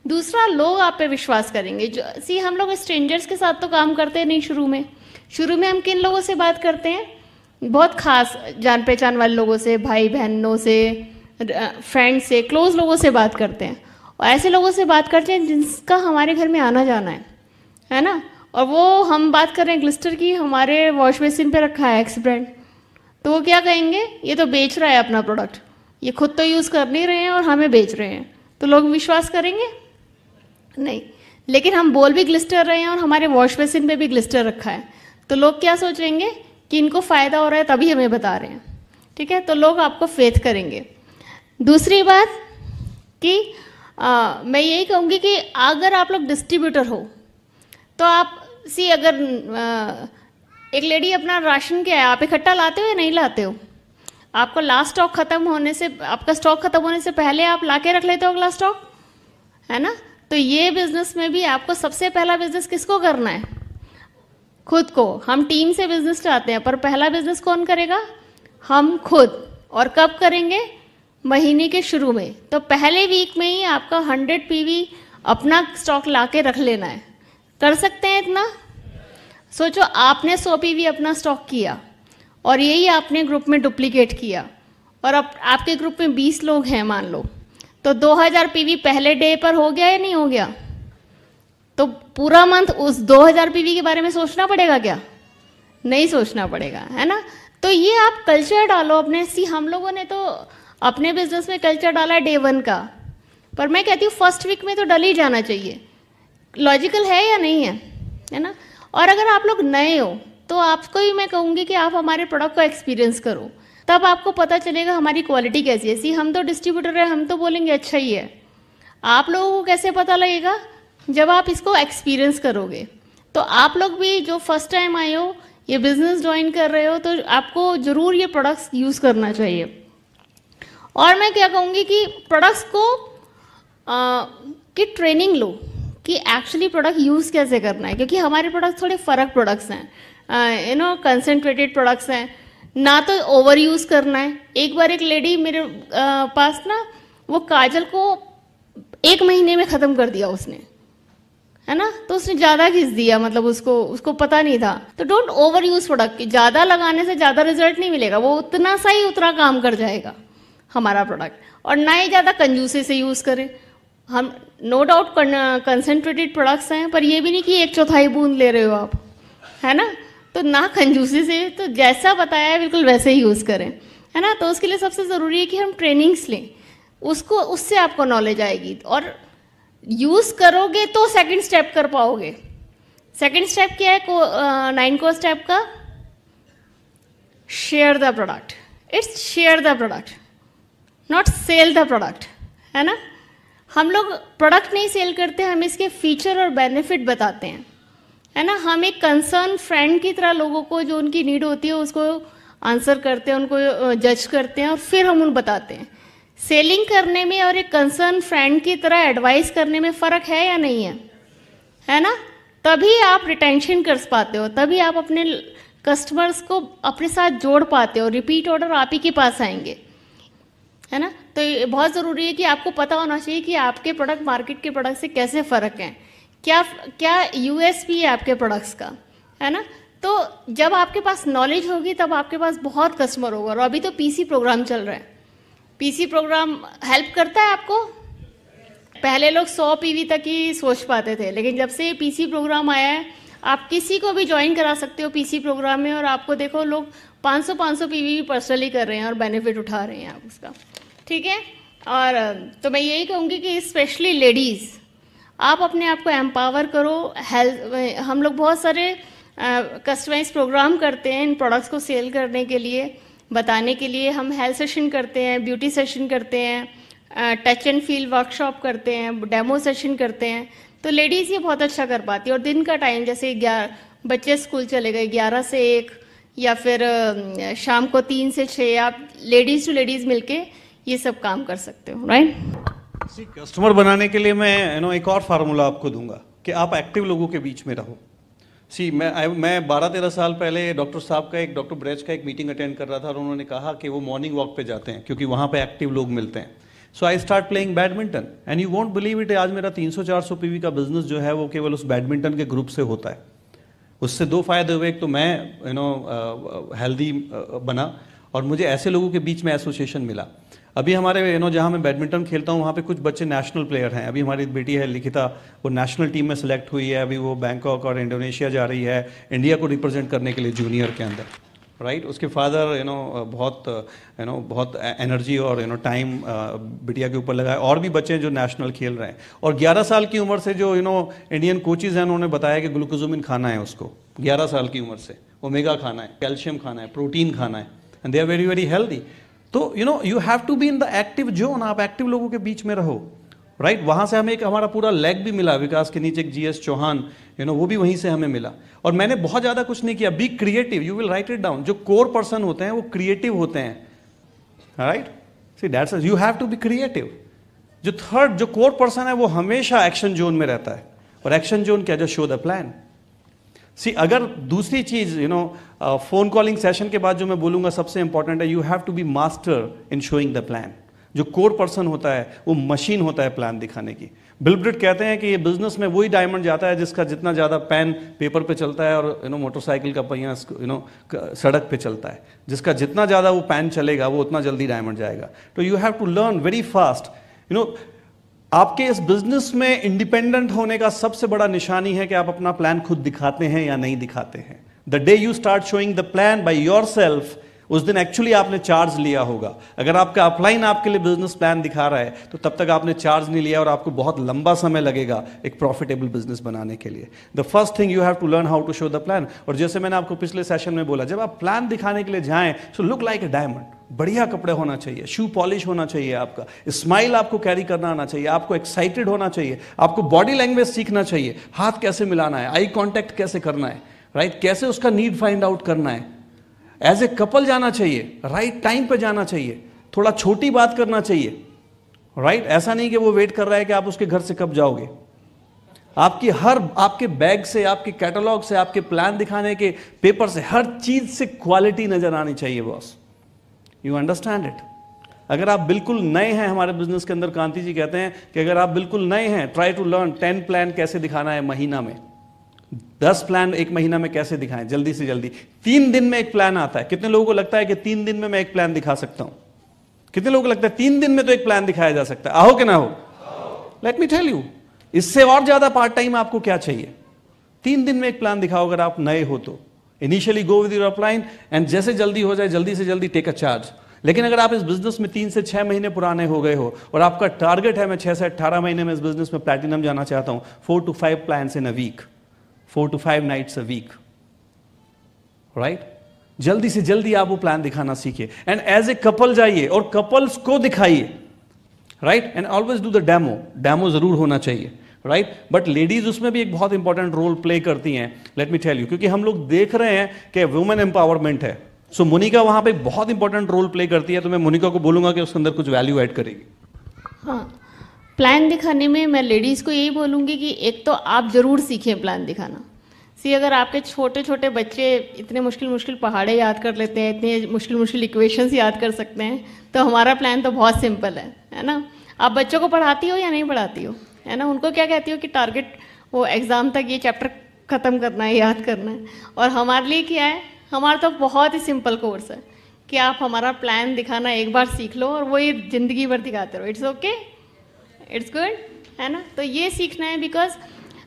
दूसरा लोग आप पे विश्वास करेंगे। जो हम लोग स्ट्रेंजर्स के साथ तो काम करते नहीं शुरू में हम किन लोगों से बात करते हैं? बहुत खास जान पहचान वाले लोगों से, भाई बहनों से, फ्रेंड्स से, क्लोज लोगों से बात करते हैं। और ऐसे लोगों से बात करते हैं जिसका हमारे घर में आना जाना है ना। और वो हम बात कर रहे हैं ग्लिस्टर की, हमारे वॉश बेसिन पे रखा है एक्स ब्रांड, तो वो क्या कहेंगे? ये तो बेच रहा है अपना प्रोडक्ट, ये खुद तो यूज़ कर नहीं रहे हैं और हमें बेच रहे हैं। तो लोग विश्वास करेंगे नहीं। लेकिन हम बोल भी ग्लिस्टर रहे हैं और हमारे वॉश बेसिन पे भी ग्लिस्टर रखा है, तो लोग क्या सोचेंगे कि इनको फ़ायदा हो रहा है तभी हमें बता रहे हैं, ठीक है। तो लोग आपको फेथ करेंगे। दूसरी बात कि मैं यही कहूँगी कि अगर आप लोग डिस्ट्रीब्यूटर हो तो आप अगर एक लेडी अपना राशन क्या है, आप इकट्ठा लाते हो या नहीं लाते हो? आपको लास्ट स्टॉक खत्म होने से, आपका स्टॉक खत्म होने से पहले आप ला के रख लेते हो अगला स्टॉक, है ना। तो ये बिजनेस में भी आपको सबसे पहला बिजनेस किसको करना है? खुद को। हम टीम से बिजनेस चाहते हैं, पर पहला बिजनेस कौन करेगा? हम खुद। और कब करेंगे? महीने के शुरू में। तो पहले वीक में ही आपका 100 पीवी अपना स्टॉक ला के रख लेना है। कर सकते हैं इतना? सोचो, आपने 100 पीवी अपना स्टॉक किया और यही आपने ग्रुप में डुप्लीकेट किया, और अब आपके ग्रुप में 20 लोग हैं मान लो, तो 2000 पीवी पहले डे पर हो गया या नहीं हो गया? तो पूरा मंथ उस 2000 पीवी के बारे में सोचना पड़ेगा क्या? नहीं सोचना पड़ेगा, है ना। तो ये आप कल्चर डालो अपने। हम लोगों ने तो अपने बिजनेस में कल्चर डाला डे 1 का, पर मैं कहती हूँ फर्स्ट वीक में तो डल ही जाना चाहिए। लॉजिकल है या नहीं है ना। और अगर आप लोग नए हो तो आपको ही मैं कहूँगी कि आप हमारे प्रोडक्ट को एक्सपीरियंस करो, तब आपको पता चलेगा हमारी क्वालिटी कैसी है। हम तो डिस्ट्रीब्यूटर है, हम तो बोलेंगे अच्छा ही है। आप लोगों को कैसे पता लगेगा? जब आप इसको एक्सपीरियंस करोगे। तो आप लोग भी जो फर्स्ट टाइम आए हो, ये बिजनेस ज्वाइन कर रहे हो, तो आपको ज़रूर ये प्रोडक्ट्स यूज़ करना चाहिए। और मैं क्या कहूँगी कि प्रोडक्ट्स को की ट्रेनिंग लो कि एक्चुअली प्रोडक्ट यूज़ कैसे करना है, क्योंकि हमारे प्रोडक्ट्स थोड़े फ़र्क प्रोडक्ट्स हैं, कंसनट्रेटेड प्रोडक्ट्स हैं, ना तो ओवर यूज़ करना है। एक बार एक लेडी मेरे पास ना, वो काजल को 1 महीने में ख़त्म कर दिया उसने, है ना, तो उसने ज़्यादा घिस दिया, मतलब उसको पता नहीं था। तो डोंट ओवर यूज़ प्रोडक्ट, ज़्यादा लगाने से ज़्यादा रिजल्ट नहीं मिलेगा, वो उतना सा ही उतना काम कर जाएगा हमारा प्रोडक्ट। और ना ही ज़्यादा कंजूसी से यूज़ करें। हम नो डाउट कंसनट्रेटेड प्रोडक्ट्स हैं, पर ये भी नहीं कि 1/4 बूंद ले रहे हो आप, है ना, तो ना कंजूसी से, तो जैसा बताया है बिल्कुल वैसे ही यूज़ करें, है ना। तो उसके लिए सबसे ज़रूरी है कि हम ट्रेनिंग्स लें, उससे आपको नॉलेज आएगी, और यूज़ करोगे तो सेकंड स्टेप कर पाओगे। सेकंड स्टेप क्या है 9 को स्टेप का? Share the product. It's share the product, not sell the product, है ना। हम लोग प्रोडक्ट नहीं सेल करते, हम इसके फीचर और बेनिफिट बताते हैं, है ना। हम एक कंसर्न फ्रेंड की तरह लोगों को जो उनकी नीड होती है उसको आंसर करते हैं, उनको जज करते हैं, और फिर हम उन बताते हैं। सेलिंग करने में और एक कंसर्न फ्रेंड की तरह एडवाइस करने में फ़र्क है या नहीं है, है ना। तभी आप रिटेंशन कर पाते हो, तभी आप अपने कस्टमर्स को अपने साथ जोड़ पाते हो, रिपीट ऑर्डर आप ही के पास आएंगे, है ना। तो ये बहुत ज़रूरी है कि आपको पता होना चाहिए कि आपके प्रोडक्ट मार्केट के प्रोडक्ट से कैसे फ़र्क हैं, क्या यूएसपी है आपके प्रोडक्ट्स का, है ना। तो जब आपके पास नॉलेज होगी तब आपके पास बहुत कस्टमर होगा। और अभी तो पीसी प्रोग्राम चल रहा है, पीसी प्रोग्राम हेल्प करता है आपको। पहले लोग 100 पीवी तक ही सोच पाते थे, लेकिन जब से पीसी प्रोग्राम आया है, आप किसी को भी ज्वाइन करा सकते हो पीसी प्रोग्राम में, और आपको देखो लोग 500 पीवी पर्सनली कर रहे हैं और बेनिफिट उठा रहे हैं आप उसका, ठीक है। और तो मैं यही कहूँगी कि स्पेशली लेडीज़, आप अपने आप को एम्पावर करो। हेल्थ, हम लोग बहुत सारे कस्टमाइज प्रोग्राम करते हैं इन प्रोडक्ट्स को सेल करने के लिए, बताने के लिए। हम हेल्थ सेशन करते हैं, ब्यूटी सेशन करते हैं, टच एंड फील वर्कशॉप करते हैं, डेमो सेशन करते हैं। तो लेडीज़ ये बहुत अच्छा कर पाती है। और दिन का टाइम, जैसे बच्चे स्कूल चले गए 11 से 1, या फिर शाम को 3 से 6, आप लेडीज़ टू लेडीज़ मिलके ये सब काम कर सकते हो, राइट। कस्टमर बनाने के लिए मैं एक और फार्मूला आपको दूंगा कि आप एक्टिव लोगों के बीच में रहो। मैं 12-13 साल पहले डॉक्टर ब्रेच का एक मीटिंग अटेंड कर रहा था, और उन्होंने कहा कि वो मॉर्निंग वॉक पे जाते हैं क्योंकि वहाँ पे एक्टिव लोग मिलते हैं। So I start playing badminton, and you won't believe it, आज मेरा 300-400 पीवी का बिजनेस जो है वो केवल उस बैडमिंटन के ग्रुप से होता है। उससे 2 फायदे हुए, एक तो मैं हेल्दी बना, और मुझे ऐसे लोगों के बीच में एसोसिएशन मिला। अभी हमारे जहाँ मैं बैडमिंटन खेलता हूँ वहाँ पे कुछ बच्चे नेशनल प्लेयर हैं। अभी हमारी बेटी है लिखिता, वो नेशनल टीम में सेलेक्ट हुई है, अभी वो बैंकॉक और इंडोनेशिया जा रही है इंडिया को रिप्रेजेंट करने के लिए जूनियर के अंदर, राइट। उसके फादर बहुत एनर्जी और टाइम बिटिया के ऊपर लगा है। और भी बच्चे हैं जो नेशनल खेल रहे हैं। और 11 साल की उम्र से जो इंडियन कोचेज़ हैं, उन्होंने बताया कि ग्लूकोजोमिन खाना है उसको 11 साल की उम्र से, ओमेगा खाना है, कैल्शियम खाना है, प्रोटीन खाना है, and they are very very healthy. तो you have to be in the active zone, आप एक्टिव लोगों के बीच में रहो, राइट। वहाँ से हमें हमारा पूरा लेग भी मिला, विकास के नीचे एक GS चौहान, वो भी वहीं से हमें मिला। और मैंने बहुत ज़्यादा कुछ नहीं किया। Be creative, you will write it down. जो कोर पर्सन होते हैं वो क्रिएटिव होते हैं, right. See that's, you have to be creative. जो कोर पर्सन है वो हमेशा एक्शन जोन में रहता है। और एक्शन जोन क्या, just show the plan. See अगर दूसरी चीज फोन कॉलिंग सेशन के बाद जो मैं बोलूंगा सबसे इंपॉर्टेंट है, you have to be master in showing the plan. जो कोर पर्सन होता है वो मशीन होता है प्लान दिखाने की। बिल ब्रिट कहते हैं कि ये बिजनेस में वही डायमंड जाता है जिसका जितना ज़्यादा पेन पेपर पे चलता है और मोटरसाइकिल का पहिया सड़क पे चलता है। जिसका जितना ज़्यादा वो पेन चलेगा वो उतना जल्दी डायमंड जाएगा। तो you have to learn very fast. आपके इस बिजनेस में इंडिपेंडेंट होने का सबसे बड़ा निशानी है कि आप अपना प्लान खुद दिखाते हैं या नहीं दिखाते हैं। The day you start showing the plan by yourself, उस दिन एक्चुअली आपने चार्ज लिया होगा। अगर आपका अपलाइन आपके लिए बिजनेस प्लान दिखा रहा है तो तब तक आपने चार्ज नहीं लिया और आपको बहुत लंबा समय लगेगा एक प्रॉफिटेबल बिजनेस बनाने के लिए। The first thing you have to learn how to show the plan. और जैसे मैंने आपको पिछले सेशन में बोला, जब आप प्लान दिखाने के लिए जाएं so look like a diamond, बढ़िया कपड़े होना चाहिए, शू पॉलिश होना चाहिए, आपका स्माइल आपको कैरी करना आना चाहिए, आपको एक्साइटेड होना चाहिए, आपको बॉडी लैंग्वेज सीखना चाहिए, हाथ कैसे मिलाना है, आई कांटेक्ट कैसे करना है, राइट, कैसे उसका नीड फाइंड आउट करना है, एज ए कपल जाना चाहिए, राइट टाइम पे जाना चाहिए, थोड़ा छोटी बात करना चाहिए, राइट, ऐसा नहीं कि वो वेट कर रहा है कि आप उसके घर से कब जाओगे। आपके बैग से, आपके कैटलॉग से, आपके प्लान दिखाने के पेपर से, हर चीज से क्वालिटी नजर आनी चाहिए बॉस। You understand it. अगर आप बिल्कुल नए हैं हमारे बिजनेस के अंदर, कांति जी कहते हैं कि अगर आप बिल्कुल नए हैं, ट्राई टू लर्न 10 प्लान कैसे दिखाना है महीना में, 10 प्लान एक महीना में कैसे दिखाएं जल्दी से जल्दी। 3 दिन में एक प्लान आता है। कितने लोगों को लगता है कि 3 दिन में मैं एक प्लान दिखा सकता हूं? कितने लोगों को लगता है 3 दिन में तो एक प्लान दिखाया जा सकता है? आओ कि ना हो? लेट मी टेल यू, इससे और ज्यादा पार्ट टाइम आपको क्या चाहिए? 3 दिन में एक प्लान दिखाओ अगर आप नए हो तो। Initially go with your upline and जैसे जल्दी हो जाए जल्दी से जल्दी टेक अ चार्ज। लेकिन अगर आप इस बिजनेस में 3 से 6 महीने पुराने हो गए हो और आपका टारगेट है मैं 6 से 18 महीने में इस बिजनेस में प्लैटिनम जाना चाहता हूं, 4 to 5 plans in a week, 4 to 5 nights a week, right, जल्दी से जल्दी आप वो प्लान दिखाना सीखिए। एंड एज ए कपल जाइए और कपल्स को दिखाइए, right, and always do the demo जरूर होना चाहिए, राइट। बट लेडीज उसमें भी एक बहुत इंपॉर्टेंट रोल प्ले करती हैं, लेट मी टेल यू, क्योंकि हम लोग देख रहे हैं कि वुमेन एम्पावरमेंट है। सो मोनिका वहां पे बहुत इंपॉर्टेंट रोल प्ले करती है, तो मैं मोनिका को बोलूंगा कि उसके अंदर कुछ वैल्यू ऐड करेगी। हाँ, प्लान दिखाने में मैं लेडीज़ को यही बोलूँगी कि एक तो आप ज़रूर सीखें प्लान दिखाना। अगर आपके छोटे छोटे बच्चे इतने मुश्किल मुश्किल पहाड़े याद कर लेते हैं, इतने मुश्किल मुश्किल इक्वेशंस याद कर सकते हैं, तो हमारा प्लान तो बहुत सिंपल है ना। आप बच्चों को पढ़ाती हो या नहीं पढ़ाती हो, है ना, उनको क्या कहती हो कि टारगेट वो एग्ज़ाम तक ये चैप्टर ख़त्म करना है, याद करना है। और हमारे लिए क्या है, हमारा तो बहुत ही सिंपल कोर्स है कि आप हमारा प्लान दिखाना एक बार सीख लो और वो ये ज़िंदगी भर दिखाते रहो। इट्स ओके, इट्स गुड, है ना। तो ये सीखना है, बिकॉज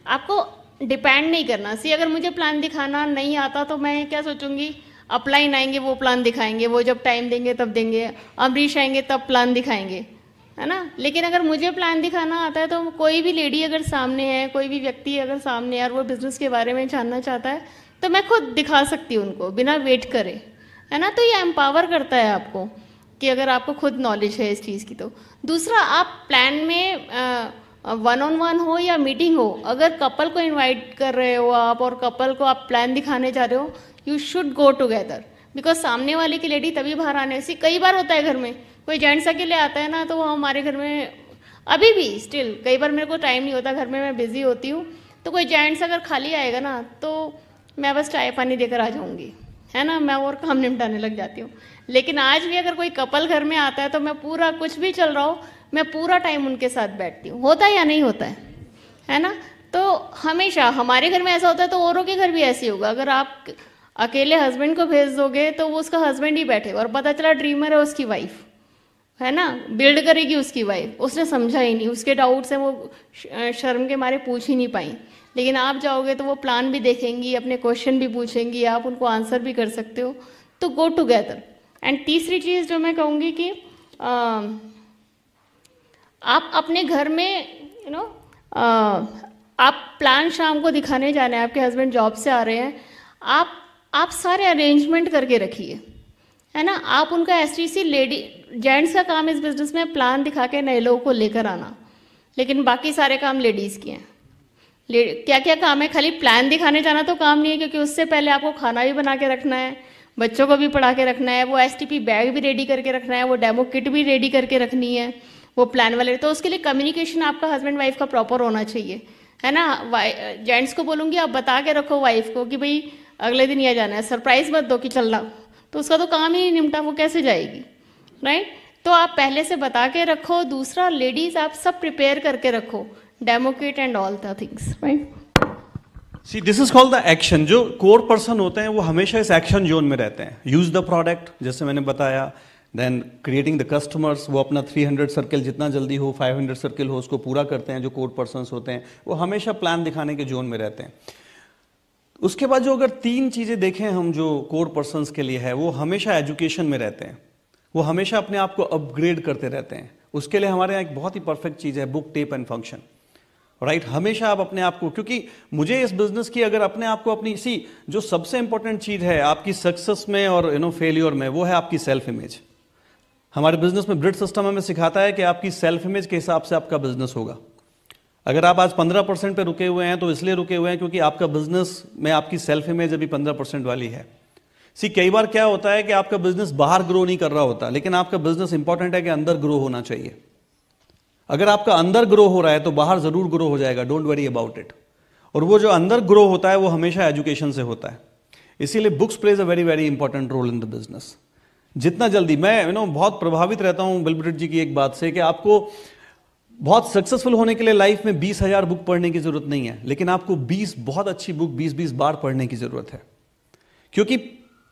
आपको डिपेंड नहीं करना। अगर मुझे प्लान दिखाना नहीं आता तो मैं क्या सोचूंगी, अपलाइन आएंगे वो प्लान दिखाएंगे, वो जब टाइम देंगे तब देंगे, अमरीश आएंगे तब प्लान दिखाएंगे, है ना। लेकिन अगर मुझे प्लान दिखाना आता है तो कोई भी लेडी अगर सामने है, कोई भी व्यक्ति अगर सामने है और वो बिजनेस के बारे में जानना चाहता है तो मैं खुद दिखा सकती हूँ उनको बिना वेट करे, है ना। तो ये एम्पावर करता है आपको कि अगर आपको खुद नॉलेज है इस चीज़ की। तो दूसरा, आप प्लान में 1-on-1 हो या मीटिंग हो, अगर कपल को इनवाइट कर रहे हो आप और कपल को आप प्लान दिखाने जा रहे हो, you should go together, because सामने वाले की लेडी तभी बाहर आने से। कई बार होता है घर में कोई जेंट्स अकेले आता है ना, तो वो हमारे घर में अभी भी स्टिल कई बार मेरे को टाइम नहीं होता, घर में मैं बिजी होती हूँ, तो कोई जेंट्स अगर खाली आएगा ना तो मैं बस चाय पानी देकर आ जाऊँगी, है ना, मैं और काम निपटाने लग जाती हूँ। लेकिन आज भी अगर कोई कपल घर में आता है तो मैं पूरा, कुछ भी चल रहा हो, मैं पूरा टाइम उनके साथ बैठती हूँ। होता है या नहीं होता है ना। तो हमेशा हमारे घर में ऐसा होता है तो औरों के घर भी ऐसे होगा। अगर आप अकेले हस्बैंड को भेज दोगे तो वो उसका हस्बैंड ही बैठेगा और पता चला ड्रीमर है उसकी वाइफ, है ना, बिल्ड करेगी उसकी वाइफ, उसने समझा ही नहीं, उसके डाउट्स हैं वो शर्म के मारे पूछ ही नहीं पाई। लेकिन आप जाओगे तो वो प्लान भी देखेंगी, अपने क्वेश्चन भी पूछेंगी, आप उनको आंसर भी कर सकते हो। तो गो टुगेदर। एंड तीसरी चीज़ जो मैं कहूँगी कि आप अपने घर में आप प्लान शाम को दिखाने जाना है, आपके हस्बैंड जॉब से आ रहे हैं, आप सारे अरेंजमेंट करके रखिए, है ना। आप उनका एसटीसी जेंट्स का काम इस बिजनेस में प्लान दिखा के नए लोगों को लेकर आना, लेकिन बाकी सारे काम लेडीज़ के हैं। क्या क्या काम है, खाली प्लान दिखाने जाना तो काम नहीं है, क्योंकि उससे पहले आपको खाना भी बना के रखना है, बच्चों को भी पढ़ा के रखना है, वो एसटीपी बैग भी रेडी करके रखना है, वो डेमो किट भी रेडी करके रखनी है, वो प्लान वाले। तो उसके लिए कम्युनिकेशन आपका हस्बैंड वाइफ का प्रॉपर होना चाहिए, है ना। जेंट्स को बोलूँगी आप बता के रखो वाइफ को कि भाई अगले दिन यह जाना है, सरप्राइज मत दो कि चलना, तो उसका तो काम ही नहीं निपटा, वो कैसे जाएगी, राइट। तो आप पहले से बता के रखो। दूसरा, लेडीज आप सब प्रिपेयर करके रखो, demo kit and all the things, right. See this is called the action. जो कोर पर्सन होते हैं वो हमेशा इस एक्शन जोन में रहते हैं। यूज द प्रोडक्ट, जैसे मैंने बताया, देन क्रिएटिंग द कस्टमर्स, वो अपना 300 सर्कल जितना जल्दी हो, 500 सर्कल हो, उसको पूरा करते हैं। जो कोर पर्सन्स होते हैं वो हमेशा प्लान दिखाने के जोन में रहते हैं। उसके बाद जो अगर 3 चीज़ें देखें हम जो कोर पर्सन्स के लिए है, वो हमेशा एजुकेशन में रहते हैं, वो हमेशा अपने आप को अपग्रेड करते रहते हैं। उसके लिए हमारे यहाँ एक बहुत ही परफेक्ट चीज़ है, book, tape and function, right. हमेशा आप अपने आप को, क्योंकि मुझे इस बिजनेस की अगर अपने आप को अपनी जो सबसे इंपॉर्टेंट चीज़ है आपकी सक्सेस में और फेलियर में, वो है आपकी सेल्फ इमेज। हमारे बिजनेस में ब्रिड सिस्टम हमें सिखाता है कि आपकी सेल्फ इमेज के हिसाब से आपका बिजनेस होगा। अगर आप आज 15% पे रुके हुए हैं तो इसलिए रुके हुए हैं क्योंकि आपका बिजनेस में आपकी सेल्फ इमेज अभी 15% वाली है। कई बार क्या होता है कि आपका बिजनेस बाहर ग्रो नहीं कर रहा होता, लेकिन आपका बिजनेस इंपॉर्टेंट है कि अंदर ग्रो होना चाहिए। अगर आपका अंदर ग्रो हो रहा है तो बाहर जरूर ग्रो हो जाएगा, डोंट वरी अबाउट इट। और वो जो अंदर ग्रो होता है वो हमेशा एजुकेशन से होता है। इसीलिए books plays a very very important role in the business. जितना जल्दी मैं बहुत प्रभावित रहता हूं बिल ब्रिट जी की एक बात से कि आपको बहुत सक्सेसफुल होने के लिए लाइफ में 20,000 बुक पढ़ने की जरूरत नहीं है, लेकिन आपको 20 बहुत अच्छी बुक 20-20 बार पढ़ने की जरूरत है। क्योंकि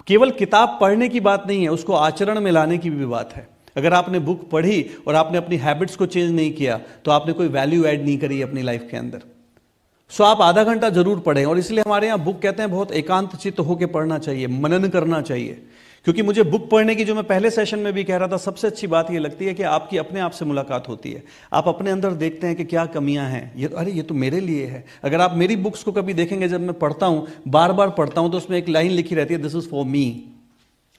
केवल किताब पढ़ने की बात नहीं है, उसको आचरण में लाने की भी बात है। अगर आपने बुक पढ़ी और आपने अपनी हैबिट्स को चेंज नहीं किया तो आपने कोई वैल्यू ऐड नहीं करी अपनी लाइफ के अंदर। सो आप आधा घंटा जरूर पढ़ें। और इसलिए हमारे यहाँ बुक कहते हैं बहुत एकांत चित्त होकर पढ़ना चाहिए, मनन करना चाहिए। क्योंकि मुझे बुक पढ़ने की, जो मैं पहले सेशन में भी कह रहा था, सबसे अच्छी बात यह लगती है कि आपकी अपने आप से मुलाकात होती है। आप अपने अंदर देखते हैं कि क्या कमियां हैं, ये तो मेरे लिए है। अगर आप मेरी बुक्स को कभी देखेंगे, जब मैं पढ़ता हूं, बार बार पढ़ता हूं, तो उसमें एक लाइन लिखी रहती है, दिस इज फॉर मी।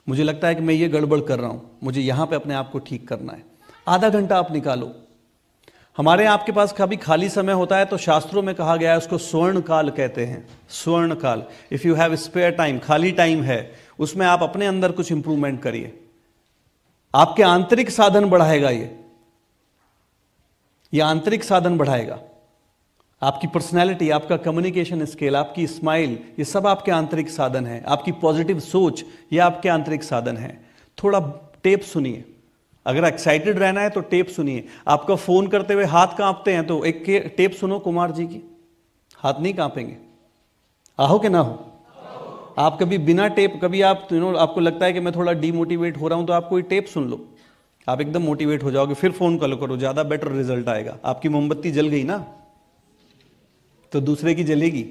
मुझे लगता है कि मैं ये गड़बड़ कर रहा हूं, मुझे यहां पे अपने आप को ठीक करना है। आधा घंटा आप निकालो। हमारे आपके पास कभी खाली समय होता है तो शास्त्रों में कहा गया है, उसको स्वर्ण काल कहते हैं। स्वर्ण काल, if you have spare time, खाली टाइम है, उसमें आप अपने अंदर कुछ इंप्रूवमेंट करिए। आपके आंतरिक साधन बढ़ाएगा, ये आंतरिक साधन बढ़ाएगा। आपकी पर्सनैलिटी, आपका कम्युनिकेशन स्किल, आपकी स्माइल, ये सब आपके आंतरिक साधन है। आपकी पॉजिटिव सोच, ये आपके आंतरिक साधन है। थोड़ा टेप सुनिए। अगर एक्साइटेड रहना है तो टेप सुनिए। आपका फोन करते हुए हाथ कांपते हैं तो एक टेप सुनो कुमार जी की, हाथ नहीं कांपेंगे। आहो कि ना हो? आप कभी बिना टेप, कभी आप आपको लगता है कि मैं थोड़ा डीमोटिवेट हो रहा हूं, तो आप कोई टेप सुन लो, आप एकदम मोटिवेट हो जाओगे। फिर फोन कॉल करो, ज्यादा बेटर रिजल्ट आएगा। आपकी मोमबत्ती जल गई ना, तो दूसरे की जलेगी।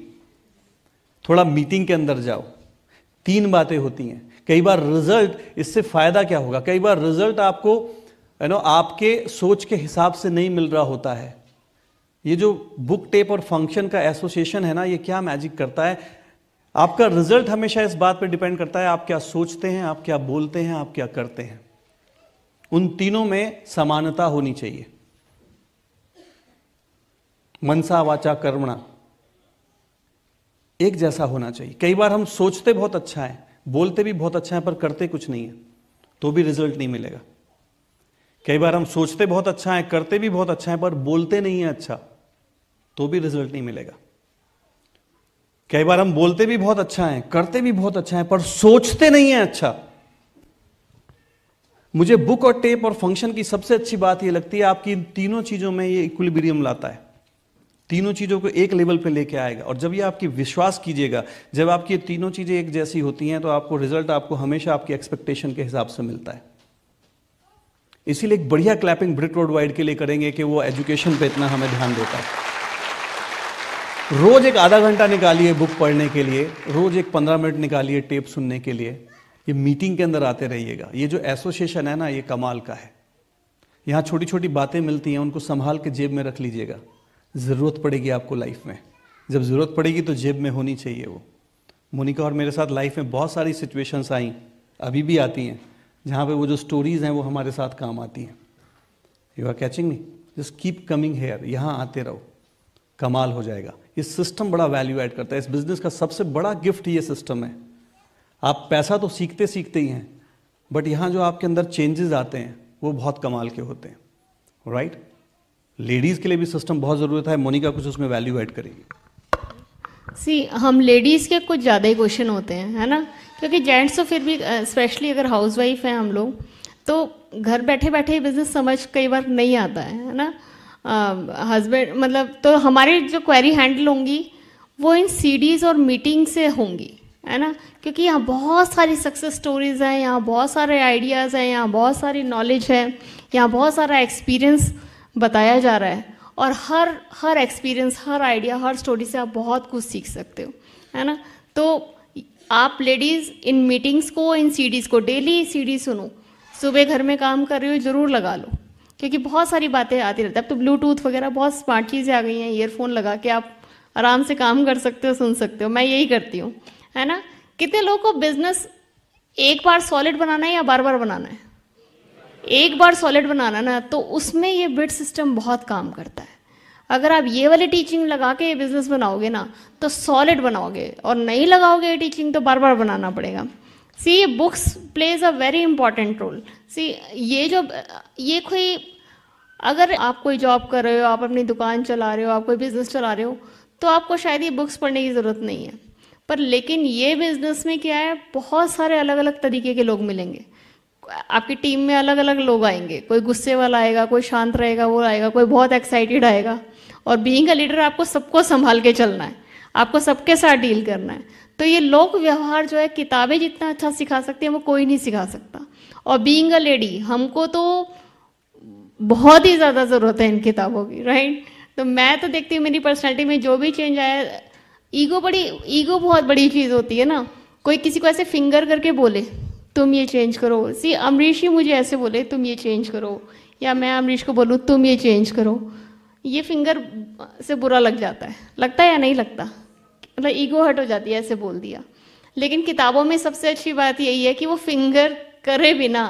थोड़ा मीटिंग के अंदर जाओ। 3 बातें होती हैं। कई बार रिजल्ट, इससे फायदा क्या होगा, कई बार रिजल्ट आपको आपके सोच के हिसाब से नहीं मिल रहा होता है। ये जो बुक, टेप और फंक्शन का एसोसिएशन है ना, ये क्या मैजिक करता है। आपका रिजल्ट हमेशा इस बात पर डिपेंड करता है आप क्या सोचते हैं, आप क्या बोलते हैं, आप क्या करते हैं। उन तीनों में समानता होनी चाहिए। मनसा वाचा कर्मणा एक जैसा होना चाहिए। कई बार हम सोचते बहुत अच्छा है, बोलते भी बहुत अच्छा है, पर करते कुछ नहीं है, तो भी रिजल्ट नहीं मिलेगा। कई बार हम सोचते बहुत अच्छा है, करते भी बहुत अच्छा है, पर बोलते नहीं है अच्छा, तो भी रिजल्ट नहीं मिलेगा। कई बार हम बोलते भी बहुत अच्छा है, करते भी बहुत अच्छा है, पर सोचते नहीं है अच्छा। मुझे बुक और टेप और फंक्शन की सबसे अच्छी बात यह लगती है, आपकी इन तीनों चीजों में ये इक्विलिब्रियम लाता है। तीनों चीजों को एक लेवल पे लेके आएगा। और जब ये आपकी, विश्वास कीजिएगा, जब आपकी तीनों चीजें एक जैसी होती हैं तो आपको रिजल्ट, आपको हमेशा आपकी एक्सपेक्टेशन के हिसाब से मिलता है। इसीलिए एक बढ़िया क्लैपिंग ब्रिट वर्ल्ड वाइड के लिए करेंगे कि वो एजुकेशन पे इतना हमें ध्यान देता है। रोज एक आधा घंटा निकालिए बुक पढ़ने के लिए, रोज एक 15 मिनट निकालिए टेप सुनने के लिए। ये मीटिंग के अंदर आते रहिएगा। ये जो एसोसिएशन है ना, ये कमाल का है। यहाँ छोटी छोटी बातें मिलती हैं, उनको संभाल के जेब में रख लीजिएगा। ज़रूरत पड़ेगी आपको लाइफ में, जब ज़रूरत पड़ेगी तो जेब में होनी चाहिए वो। मोनिका और मेरे साथ लाइफ में बहुत सारी सिचुएशंस आई, अभी भी आती हैं, जहाँ पे वो जो स्टोरीज़ हैं वो हमारे साथ काम आती हैं। You are catching me? Just keep coming here, यहाँ आते रहो, कमाल हो जाएगा। ये सिस्टम बड़ा वैल्यू ऐड करता है। इस बिजनेस का सबसे बड़ा गिफ्ट ये सिस्टम है। आप पैसा तो सीखते सीखते ही हैं, बट यहाँ जो आपके अंदर चेंजेस आते हैं वो बहुत कमाल के होते हैं, राइट? लेडीज के लिए भी सिस्टम बहुत ज़रूरत है। मोनिका कुछ उसमें वैल्यू ऐड करेगी। हम लेडीज़ के कुछ ज़्यादा ही क्वेश्चन होते हैं, है ना, क्योंकि जेंट्स तो फिर भी, स्पेशली अगर हाउसवाइफ हैं हम लोग, तो घर बैठे बैठे बिजनेस समझ कई बार नहीं आता है ना। हस्बैंड मतलब, तो हमारी जो क्वेरी हैंडल होंगी वो इन सीडीज़ और मीटिंग से होंगी, है ना, क्योंकि यहाँ बहुत सारी सक्सेस स्टोरीज़ हैं, यहाँ बहुत सारे आइडियाज़ हैं, यहाँ बहुत सारी नॉलेज है, यहाँ बहुत सारा एक्सपीरियंस बताया जा रहा है। और हर एक्सपीरियंस, हर आइडिया, हर स्टोरी से आप बहुत कुछ सीख सकते हो, है ना। तो आप लेडीज़ इन मीटिंग्स को, इन सीडीज़ को, डेली सीडी सुनो, सुबह घर में काम कर रहे हो ज़रूर लगा लो, क्योंकि बहुत सारी बातें आती रहती है। अब तो ब्लूटूथ वगैरह बहुत स्मार्ट चीज़ें आ गई हैं, ईयरफोन लगा के आप आराम से काम कर सकते हो, सुन सकते हो। मैं यही करती हूँ, है ना। कितने लोगों को बिजनेस एक बार सॉलिड बनाना है या बार बार बनाना है? एक बार सॉलिड बनाना ना, तो उसमें ये बिट सिस्टम बहुत काम करता है। अगर आप ये वाली टीचिंग लगा के बिजनेस बनाओगे ना तो सॉलिड बनाओगे, और नहीं लगाओगे ये टीचिंग तो बार बार बनाना पड़ेगा। See books plays a very important role. See ये कोई, अगर आप कोई जॉब कर रहे हो, आप अपनी दुकान चला रहे हो, आप कोई बिजनेस चला रहे हो, तो आपको शायद ये बुक्स पढ़ने की ज़रूरत नहीं है। पर लेकिन ये बिजनेस में क्या है, बहुत सारे अलग अलग तरीके के लोग मिलेंगे। आपकी टीम में अलग अलग लोग आएंगे, कोई गुस्से वाला आएगा, कोई शांत रहेगा, वो आएगा, कोई बहुत एक्साइटेड आएगा। और बीइंग अ लीडर आपको सबको संभाल के चलना है, आपको सबके साथ डील करना है। तो ये लोक व्यवहार जो है, किताबें जितना अच्छा सिखा सकती हैं वो कोई नहीं सिखा सकता। और बीइंग अ लेडी हमको तो बहुत ही ज़्यादा ज़रूरत है इन किताबों की, राइट। तो मैं तो देखती हूँ मेरी पर्सनैलिटी में जो भी चेंज आया, ईगो बहुत बड़ी चीज़ होती है ना। कोई किसी को ऐसे फिंगर करके बोले तुम ये चेंज करो, सी अमरीश ही मुझे ऐसे बोले तुम ये चेंज करो, या मैं अमरीश को बोलूँ तुम ये चेंज करो, ये फिंगर से बुरा लग जाता है, लगता है या नहीं लगता? मतलब ईगो हर्ट हो जाती है ऐसे बोल दिया। लेकिन किताबों में सबसे अच्छी बात यही है कि वो फिंगर करे बिना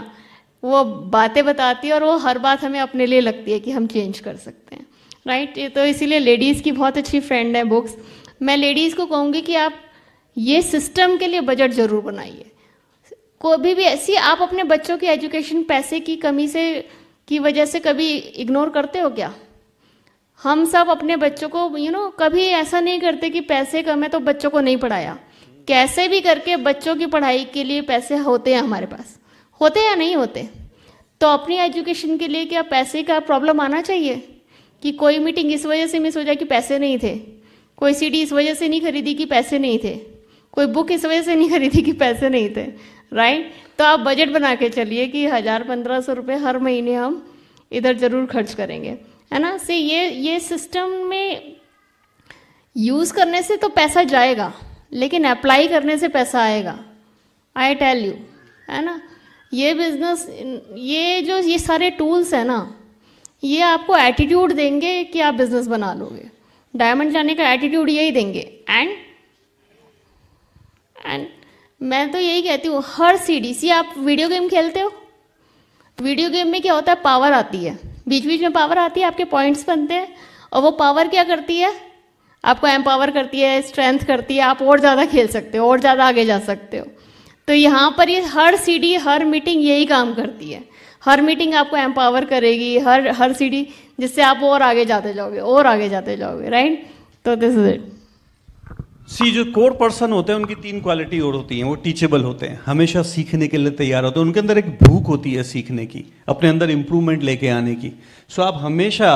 वो बातें बताती है, और वो हर बात हमें अपने लिए लगती है कि हम चेंज कर सकते हैं, राइट। तो इसीलिए लेडीज़ की बहुत अच्छी फ्रेंड है बुक्स। मैं लेडीज़ को कहूँगी कि आप ये सिस्टम के लिए बजट ज़रूर बनाइए। कभी भी ऐसी आप अपने बच्चों की एजुकेशन पैसे की कमी से की वजह से कभी इग्नोर करते हो क्या? हम सब अपने बच्चों को कभी ऐसा नहीं करते कि पैसे कम है तो बच्चों को नहीं पढ़ाया। कैसे भी करके बच्चों की पढ़ाई के लिए पैसे होते हैं हमारे पास, होते या नहीं होते? तो अपनी एजुकेशन के लिए क्या पैसे का प्रॉब्लम आना चाहिए कि कोई मीटिंग इस वजह से मिस हो जाए कि पैसे नहीं थे, कोई सीडी इस वजह से नहीं खरीदी कि पैसे नहीं थे, कोई बुक इस वजह से नहीं खरीदी कि पैसे नहीं थे, राइट। तो आप बजट बना के चलिए कि 1000-1500 रुपये हर महीने हम इधर ज़रूर खर्च करेंगे, है ना। से ये सिस्टम में यूज़ करने से तो पैसा जाएगा, लेकिन अप्लाई करने से पैसा आएगा, आई टेल यू, है ना। ये बिजनेस, ये सारे टूल्स है ना, ये आपको एटीट्यूड देंगे कि आप बिजनेस बना लोगे। डायमंड जाने का एटीट्यूड यही देंगे। एंड मैं तो यही कहती हूँ, हर सीडी आप वीडियो गेम खेलते हो, वीडियो गेम में क्या होता है, पावर आती है, बीच बीच में पावर आती है, आपके पॉइंट्स बनते हैं, और वो पावर क्या करती है, आपको एम्पावर करती है, स्ट्रेंथ करती है, आप और ज़्यादा खेल सकते हो, और ज़्यादा आगे जा सकते हो। तो यहाँ पर ये हर सीडी, हर मीटिंग यही काम करती है। हर मीटिंग आपको एम्पावर करेगी, हर सीडी, जिससे आप और आगे जाते जाओगे, और आगे जाते जाओगे, राइट। तो दिस इज इट। सी जो कोर पर्सन होते हैं उनकी 3 क्वालिटी और होती हैं। वो टीचेबल होते हैं, हमेशा सीखने के लिए तैयार होते हैं, उनके अंदर एक भूख होती है सीखने की, अपने अंदर इंप्रूवमेंट लेके आने की। सो आप हमेशा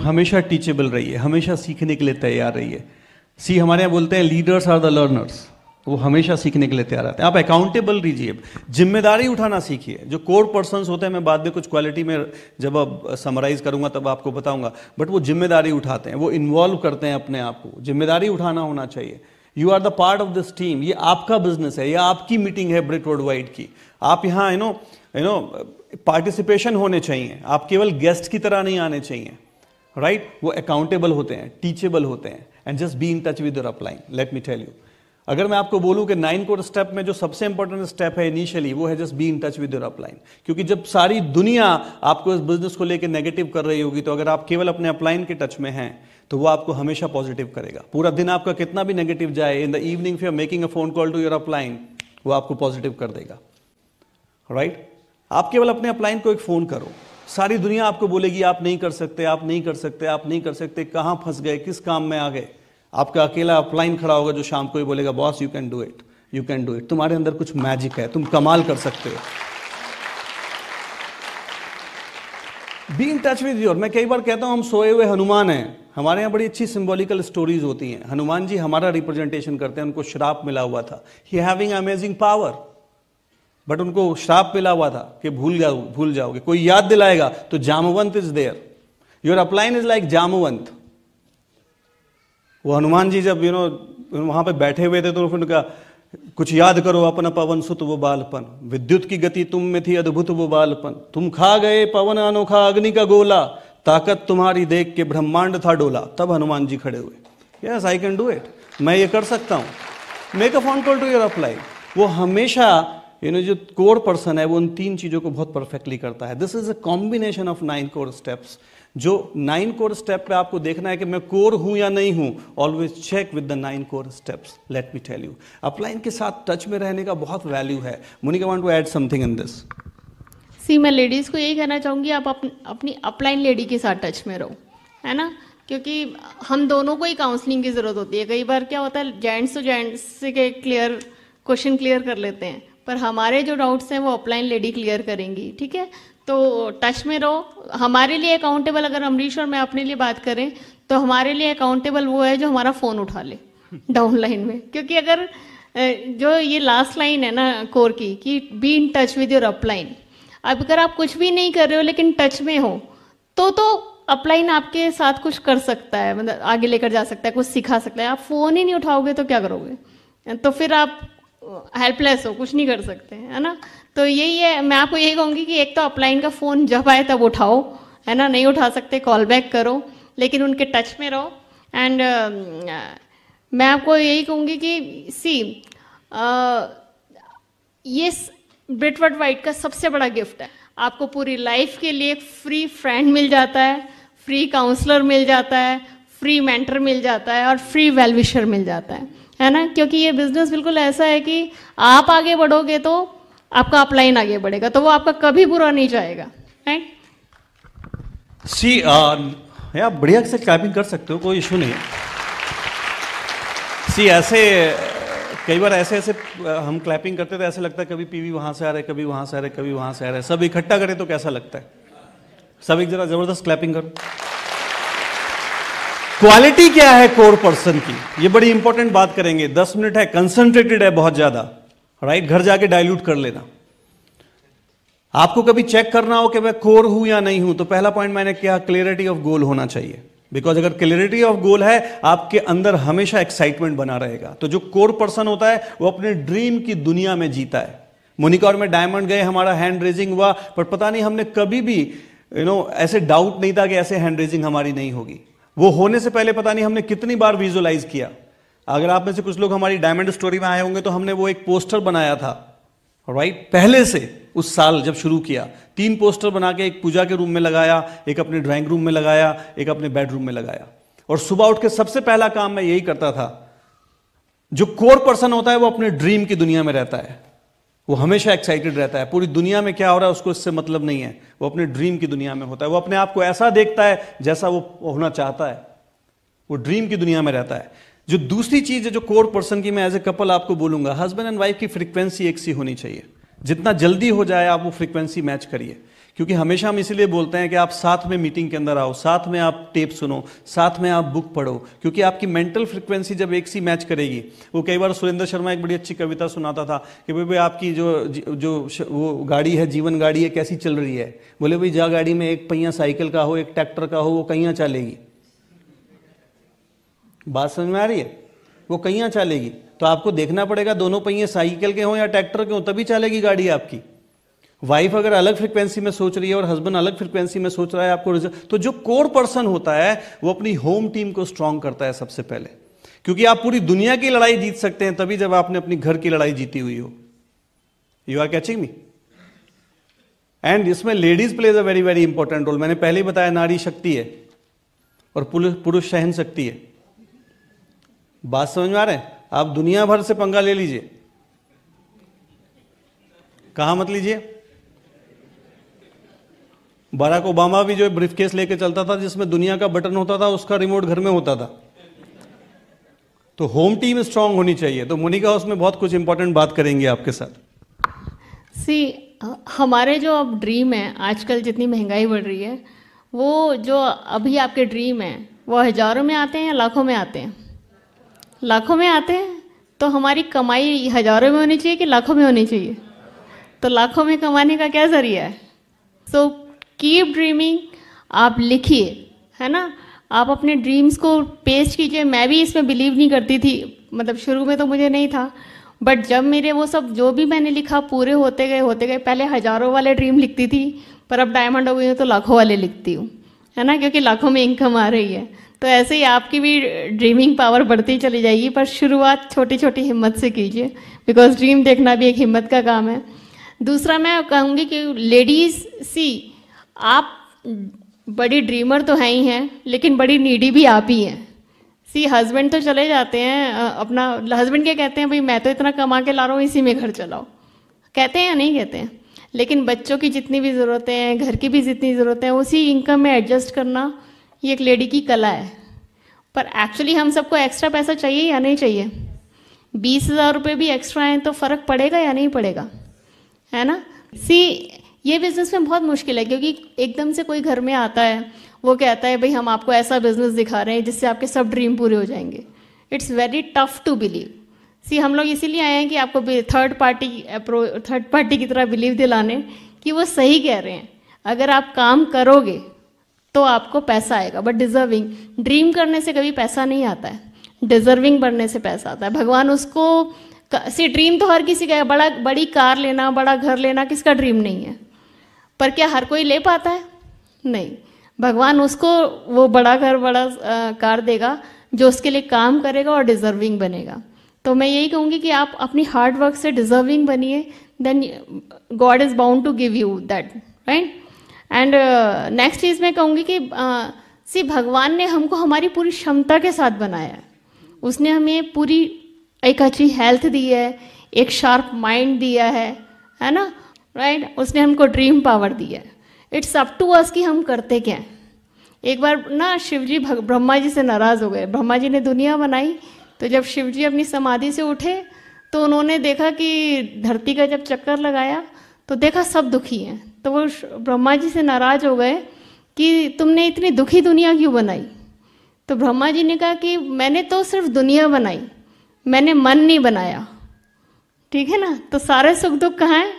हमेशा टीचेबल रहिए, हमेशा सीखने के लिए तैयार रहिए। सी हमारे यहाँ बोलते हैं लीडर्स आर द लर्नर्स, वो हमेशा सीखने के लिए तैयार रहते हैं। आप अकाउंटेबल रहिए, जिम्मेदारी उठाना सीखिए। जो कोर पर्सन्स होते हैं, मैं बाद में कुछ क्वालिटी में जब अब समराइज करूंगा तब आपको बताऊंगा, बट वो जिम्मेदारी उठाते हैं, वो इन्वॉल्व करते हैं अपने आप को, जिम्मेदारी उठाना होना चाहिए। You are the part of this team, ये आपका बिजनेस है, ये आपकी मीटिंग है ब्रिट वर्ल्ड वाइड की। आप यहाँ पार्टिसिपेशन होने चाहिए, आप केवल गेस्ट की तरह नहीं आने चाहिए, राइट। वो अकाउंटेबल होते हैं, टीचेबल होते हैं, and just be in touch with your upline. Let me tell you, अगर मैं आपको बोलूं कि 9 कोर स्टेप में जो सबसे इंपॉर्टेंट स्टेप है इनिशियली, वो है just be in touch with your upline. क्योंकि जब सारी दुनिया आपको इस बिजनेस को लेकर नेगेटिव कर रही होगी, तो अगर आप केवल अपने अपलाइन के टच में हैं तो वो आपको हमेशा पॉजिटिव करेगा। पूरा दिन आपका कितना भी नेगेटिव जाए, in the evening you are making a phone call to your upline, वो आपको पॉजिटिव कर देगा, राइट। आप केवल अपने अपलाइन को एक फोन करो, सारी दुनिया आपको बोलेगी आप नहीं कर सकते, आप नहीं कर सकते, आप नहीं कर सकते, कहां फंस गए, किस काम में आ गए। आपका अकेला अपलाइन खड़ा होगा जो शाम को ही बोलेगा boss you can do it, you can do it. तुम्हारे अंदर कुछ मैजिक है, तुम कमाल कर सकते हो। B in touch with your, मैं कई बार कहता हूं हम सोए हुए हनुमान हैं। हमारे यहाँ बड़ी अच्छी सिंबॉलिकल स्टोरीज होती हैं। हनुमान जी हमारा रिप्रेजेंटेशन करते हैं, उनको श्राप मिला हुआ था, ही हैविंग अमेजिंग पावर, बट उनको श्राप मिला हुआ था कि भूल जाओगे, कोई याद दिलाएगा तो Jamvant is there, your upline is like Jamvant. वो हनुमान जी जब वहां पे बैठे हुए थे तो फिर कहा कुछ याद करो अपना पवन सुत वो बालपन, विद्युत की गति तुम में थी अद्भुत वो बालपन, तुम खा गए पवन अनोखा अग्नि का गोला, ताकत तुम्हारी देख के ब्रह्मांड था डोला। तब हनुमान जी खड़े हुए, yes I can do it, मैं ये कर सकता हूँ, make a phone call to your upline. वो हमेशा जो कोर पर्सन है वो उन 3 चीजों को बहुत परफेक्टली करता है। This is a combination of 9 core steps. जो 9 कोर स्टेप पे आपको देखना है कि मैं कोर हूं या नहीं हूं, always check with the 9 core steps. Let me tell you, upline के साथ टच में रहने का बहुत वैल्यू है। Monica want to add something in this. See, मैं लेडीज़ को यही कहना चाहूँगी, आप अपनी अपलाइन लेडी के साथ टच में रहो, है ना, क्योंकि हम दोनों को ही काउंसलिंग की ज़रूरत होती है। कई बार क्या होता है, जेंट्स तो जेंट्स से क्वेश्चन क्लियर कर लेते हैं, पर हमारे जो डाउट्स हैं वो अपलाइन लेडी क्लियर करेंगी, ठीक है। तो टच में रहो। हमारे लिए अकाउंटेबल, अगर अमरीश और मैं अपने लिए बात करें तो हमारे लिए अकाउंटेबल वो है जो हमारा फ़ोन उठा ले डाउन लाइन में। क्योंकि अगर जो ये लास्ट लाइन है ना कोर की, कि B in touch with your upline, अब अगर आप कुछ भी नहीं कर रहे हो लेकिन टच में हो तो अपलाइन आपके साथ कुछ कर सकता है, मतलब आगे लेकर जा सकता है, कुछ सिखा सकता है। आप फ़ोन ही नहीं उठाओगे तो क्या करोगे, तो फिर आप हेल्पलेस हो, कुछ नहीं कर सकते, है ना। तो यही है, मैं आपको यही कहूँगी कि एक तो अपलाइन का फ़ोन जब आए तब उठाओ, है ना, नहीं उठा सकते कॉल बैक करो, लेकिन उनके टच में रहो। एंड मैं आपको यही कहूँगी कि सी, ये ब्रिटवर्थ वाइट का सबसे बड़ा गिफ्ट है। आपको पूरी लाइफ के लिए फ्री फ्रेंड मिल जाता है, फ्री काउंसलर मिल जाता है, फ्री मेंटर मिल जाता है और फ्री वेलविशर मिल जाता है ना। क्योंकि ये बिजनेस बिल्कुल ऐसा है कि आप आगे बढ़ोगे तो आपका अपलाइन आगे बढ़ेगा, तो वो आपका कभी बुरा नहीं चाहेगा, राइट। सी यार बढ़िया से क्लैपिंग कर सकते हो, कोई इशू नहीं है। सी ऐसे कई बार ऐसे हम क्लैपिंग करते थे, ऐसे लगता है कभी पीवी वहां से आ रहे, कभी वहां से आ रहे, कभी वहां से आ रहे, सब इकट्ठा करें तो कैसा लगता है। सब एक जरा जबरदस्त क्लैपिंग करो। क्वालिटी क्या है कोर पर्सन की, ये बड़ी इंपॉर्टेंट बात करेंगे। 10 मिनट है, कंसंट्रेटेड है बहुत ज्यादा, राइट। घर जाके डाइल्यूट कर लेना। आपको कभी चेक करना हो कि मैं कोर हूं या नहीं हूं, तो पहला पॉइंट मैंने किया, क्लियरिटी ऑफ गोल होना चाहिए। बिकॉज अगर क्लियरिटी ऑफ गोल है, आपके अंदर हमेशा एक्साइटमेंट बना रहेगा। तो जो कोर पर्सन होता है वो अपने ड्रीम की दुनिया में जीता है। मोनिका और मैं डायमंड गए, हमारा हैंड रेजिंग हुआ, पर पता नहीं हमने कभी भी ऐसे डाउट नहीं था कि ऐसे हैंड रेजिंग हमारी नहीं होगी। वो होने से पहले पता नहीं हमने कितनी बार विजुअलाइज किया। अगर आप में से कुछ लोग हमारी डायमंड स्टोरी में आए होंगे तो हमने वो एक पोस्टर बनाया था, राइट, पहले से उस साल जब शुरू किया। 3 पोस्टर बना के, एक पूजा के रूम में लगाया, एक अपने ड्राइंग रूम में लगाया, एक अपने बेडरूम में लगाया। और सुबह उठ के सबसे पहला काम मैं यही करता था। जो कोर पर्सन होता है वो अपने ड्रीम की दुनिया में रहता है, वो हमेशा एक्साइटेड रहता है। पूरी दुनिया में क्या हो रहा है उसको इससे मतलब नहीं है, वो अपने ड्रीम की दुनिया में होता है। वो अपने आप को ऐसा देखता है जैसा वो होना चाहता है, वो ड्रीम की दुनिया में रहता है। जो दूसरी चीज है जो कोर पर्सन की, मैं एज ए कपल आपको बोलूंगा, हस्बैंड एंड वाइफ की फ्रीक्वेंसी एक सी होनी चाहिए। जितना जल्दी हो जाए आप वो फ्रीक्वेंसी मैच करिए। क्योंकि हमेशा हम इसीलिए बोलते हैं कि आप साथ में मीटिंग के अंदर आओ, साथ में आप टेप सुनो, साथ में आप बुक पढ़ो, क्योंकि आपकी मेंटल फ्रीक्वेंसी जब एक सी मैच करेगी। वो कई बार सुरेंद्र शर्मा एक बड़ी अच्छी कविता सुनाता था कि भाई आपकी जो वो गाड़ी है, जीवन गाड़ी है, कैसी चल रही है। बोले भाई जा गाड़ी में एक पहिया साइकिल का हो, एक ट्रैक्टर का हो, वो कहीं चलेगी। बात समझ में आ रही है? वो कहीं चलेगी। तो आपको देखना पड़ेगा दोनों पहिए साइकिल के हों या ट्रैक्टर के हों, तभी चलेगी गाड़ी आपकी। वाइफ अगर अलग फ्रीक्वेंसी में सोच रही है और हस्बैंड अलग फ्रीक्वेंसी में सोच रहा है आपको, तो जो कोर पर्सन होता है वो अपनी होम टीम को स्ट्रांग करता है सबसे पहले। क्योंकि आप पूरी दुनिया की लड़ाई जीत सकते हैं तभी जब आपने अपनी घर की लड़ाई जीती हुई हो। You are catching me? And इसमें ladies plays a very very important role. मैंने पहले ही बताया, नारी शक्ति है और पुरुष सहन शक्ति है। बात समझ में आ रहे हैं? आप दुनिया भर से पंगा ले लीजिए, कहां मत लीजिए। बराक ओबामा भी जो ब्रीफकेस लेके चलता था जिसमें दुनिया का बटन होता था, उसका रिमोट घर में होता था। तो होम टीम स्ट्रांग होनी चाहिए। तो मोनिका उसमें बहुत कुछ इंपॉर्टेंट बात करेंगे आपके साथ। सी, हमारे जो अब ड्रीम है, आजकल जितनी महंगाई बढ़ रही है, वो जो अभी आपके ड्रीम है वो हजारों में आते हैं या लाखों में आते हैं? लाखों में आते हैं। तो हमारी कमाई हजारों में होनी चाहिए कि लाखों में होनी चाहिए? तो लाखों में कमाने का क्या जरिया है? So keep dreaming. आप लिखिए, है ना, आप अपने ड्रीम्स को पेस्ट कीजिए। मैं भी इसमें बिलीव नहीं करती थी, मतलब शुरू में तो मुझे नहीं था, बट जब मेरे वो सब जो भी मैंने लिखा पूरे होते गए, पहले हज़ारों वाले ड्रीम लिखती थी, पर अब डायमंड हो गई हूँ तो लाखों वाले लिखती हूँ, है ना, क्योंकि लाखों में इनकम आ रही है। तो ऐसे ही आपकी भी ड्रीमिंग पावर बढ़ती चली जाएगी, पर शुरुआत छोटी छोटी हिम्मत से कीजिए, बिकॉज ड्रीम देखना भी एक हिम्मत का काम है। दूसरा मैं कहूँगी कि लेडीज़ सी, आप बड़ी ड्रीमर तो हैं ही हैं, लेकिन बड़ी नीडी भी आप ही हैं। सी हस्बैंड तो चले जाते हैं, अपना हस्बैंड क्या कहते हैं, भाई मैं तो इतना कमा के ला रहा हूँ, इसी में घर चलाओ, कहते हैं या नहीं कहते हैं, लेकिन बच्चों की जितनी भी ज़रूरतें हैं, घर की भी जितनी ज़रूरतें हैं, उसी इनकम में एडजस्ट करना ये एक लेडी की कला है। पर एक्चुअली हम सबको एक्स्ट्रा पैसा चाहिए या नहीं चाहिए? 20,000 रुपये भी एक्स्ट्रा हैं तो फ़र्क पड़ेगा या नहीं पड़ेगा, है ना। सी ये बिज़नेस में बहुत मुश्किल है, क्योंकि एकदम से कोई घर में आता है, वो कहता है भाई हम आपको ऐसा बिज़नेस दिखा रहे हैं जिससे आपके सब ड्रीम पूरे हो जाएंगे। It's very tough to believe. See हम लोग इसीलिए आए हैं कि आपको थर्ड पार्टी की तरह बिलीव दिलाने कि वो सही कह रहे हैं। अगर आप काम करोगे तो आपको पैसा आएगा, बट डिज़र्विंग, ड्रीम करने से कभी पैसा नहीं आता है, डिज़र्विंग बनने से पैसा आता है। भगवान उसको सी ड्रीम तो हर किसी का है, बड़ी कार लेना, बड़ा घर लेना किसका ड्रीम नहीं है, पर क्या हर कोई ले पाता है? नहीं। भगवान उसको वो बड़ा घर बड़ा कार देगा जो उसके लिए काम करेगा और डिज़र्विंग बनेगा। तो मैं यही कहूँगी कि आप अपनी हार्ड वर्क से डिज़र्विंग बनिए, then God is bound to give you that, right. And next चीज़ मैं कहूँगी कि सी भगवान ने हमको हमारी पूरी क्षमता के साथ बनाया है। उसने हमें पूरी एक अच्छी हेल्थ दी है, एक शार्प माइंड दिया है ना, राइट। उसने हमको ड्रीम पावर दी है। इट्स अप टू अस कि हम करते क्या हैं। एक बार ना शिवजी ब्रह्मा जी से नाराज़ हो गए। ब्रह्मा जी ने दुनिया बनाई, तो जब शिवजी अपनी समाधि से उठे तो उन्होंने देखा कि धरती का जब चक्कर लगाया तो देखा सब दुखी हैं। तो वो ब्रह्मा जी से नाराज़ हो गए कि तुमने इतनी दुखी दुनिया क्यों बनाई। तो ब्रह्मा जी ने कहा कि मैंने तो सिर्फ दुनिया बनाई, मैंने मन नहीं बनाया, ठीक है ना। तो सारे सुख दुख कहाँ है?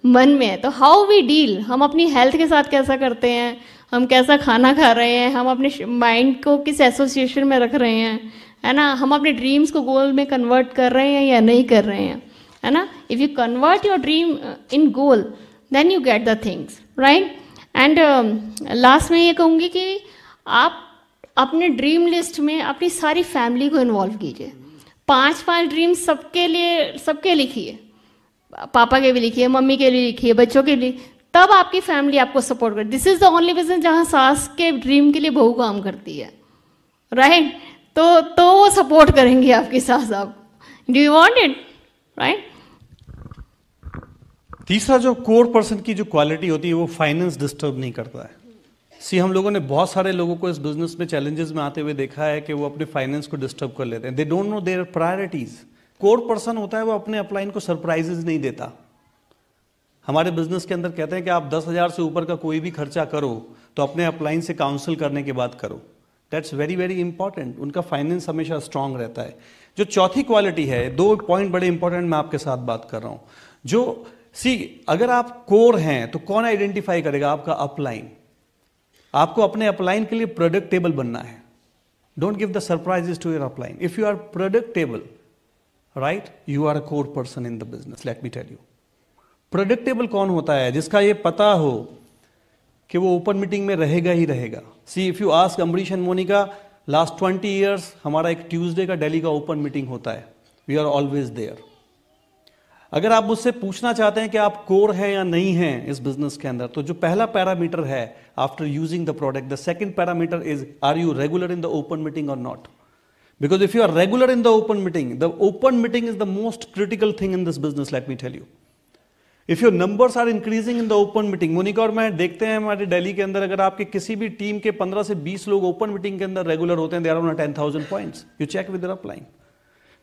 मन में है। तो हाउ वी डील, हम अपनी हेल्थ के साथ कैसा करते हैं, हम कैसा खाना खा रहे हैं, हम अपने माइंड को किस एसोसिएशन में रख रहे हैं, है ना, हम अपने ड्रीम्स को गोल में कन्वर्ट कर रहे हैं या नहीं कर रहे हैं, है ना। If you convert your dream in goal then you get the things, right. And last में ये कहूँगी कि आप अपने ड्रीम लिस्ट में अपनी सारी फैमिली को इन्वॉल्व कीजिए। 5-5 ड्रीम्स सबके लिखिए, पापा के भी लिखिए, मम्मी के लिए लिखिए, बच्चों के लिए, तब आपकी फैमिली आपको सपोर्ट करे। This is the only business जहाँ सास के ड्रीम के लिए बहू काम करती है, राइट। तो वो सपोर्ट करेंगे आपकी सास आपको। Do you want it, right. तीसरा जो कोर पर्सन की जो क्वालिटी होती है वो फाइनेंस डिस्टर्ब नहीं करता है। सी हम लोगों ने बहुत सारे लोगों को इस बिजनेस में चैलेंजेस में आते हुए देखा है कि वो अपने फाइनेंस को डिस्टर्ब कर लेते हैं। They don't know there priorities. Core person होता है वो अपने अपलाइन को सरप्राइजेज नहीं देता। हमारे बिजनेस के अंदर कहते हैं कि आप 10,000 से ऊपर का कोई भी खर्चा करो तो अपने अपलाइन से काउंसिल करने के बाद करो। That's very very important. उनका फाइनेंस हमेशा स्ट्रांग रहता है। जो चौथी क्वालिटी है, 2 पॉइंट बड़े इंपॉर्टेंट मैं आपके साथ बात कर रहा हूं। जो अगर आप कोर हैं तो कौन आइडेंटिफाई करेगा? आपका अपलाइन। आपको अपने अपलाइन के लिए प्रोडक्टेबल बनना है। Don't give the surprises to your upline. If you are predictable, right, you are a core person in the business. Let me tell you, predictable कौन होता है? जिसका ये पता हो कि वो ओपन मीटिंग में रहेगा ही रहेगा। See if you ask Ambrish and Monika, last 20 years हमारा एक ट्यूसडे का दिल्ली का ओपन मीटिंग होता है। We are always there. अगर आप मुझसे पूछना चाहते हैं कि आप कोर हैं या नहीं हैं इस बिजनेस के अंदर, तो जो पहला पैरामीटर है after using the product, the second parameter is are you regular in the open meeting और not. Because if you are regular in the open meeting is the most critical thing in this business, let me tell you. If your numbers are increasing in the open meeting, Monika और मैं देखते हैं हमारे दिल्ली के अंदर, अगर आपके किसी भी टीम के 15 से 20 लोग ओपन मीटिंग के अंदर रेगुलर होते हैं, they are on 10,000 points. You check with their upline.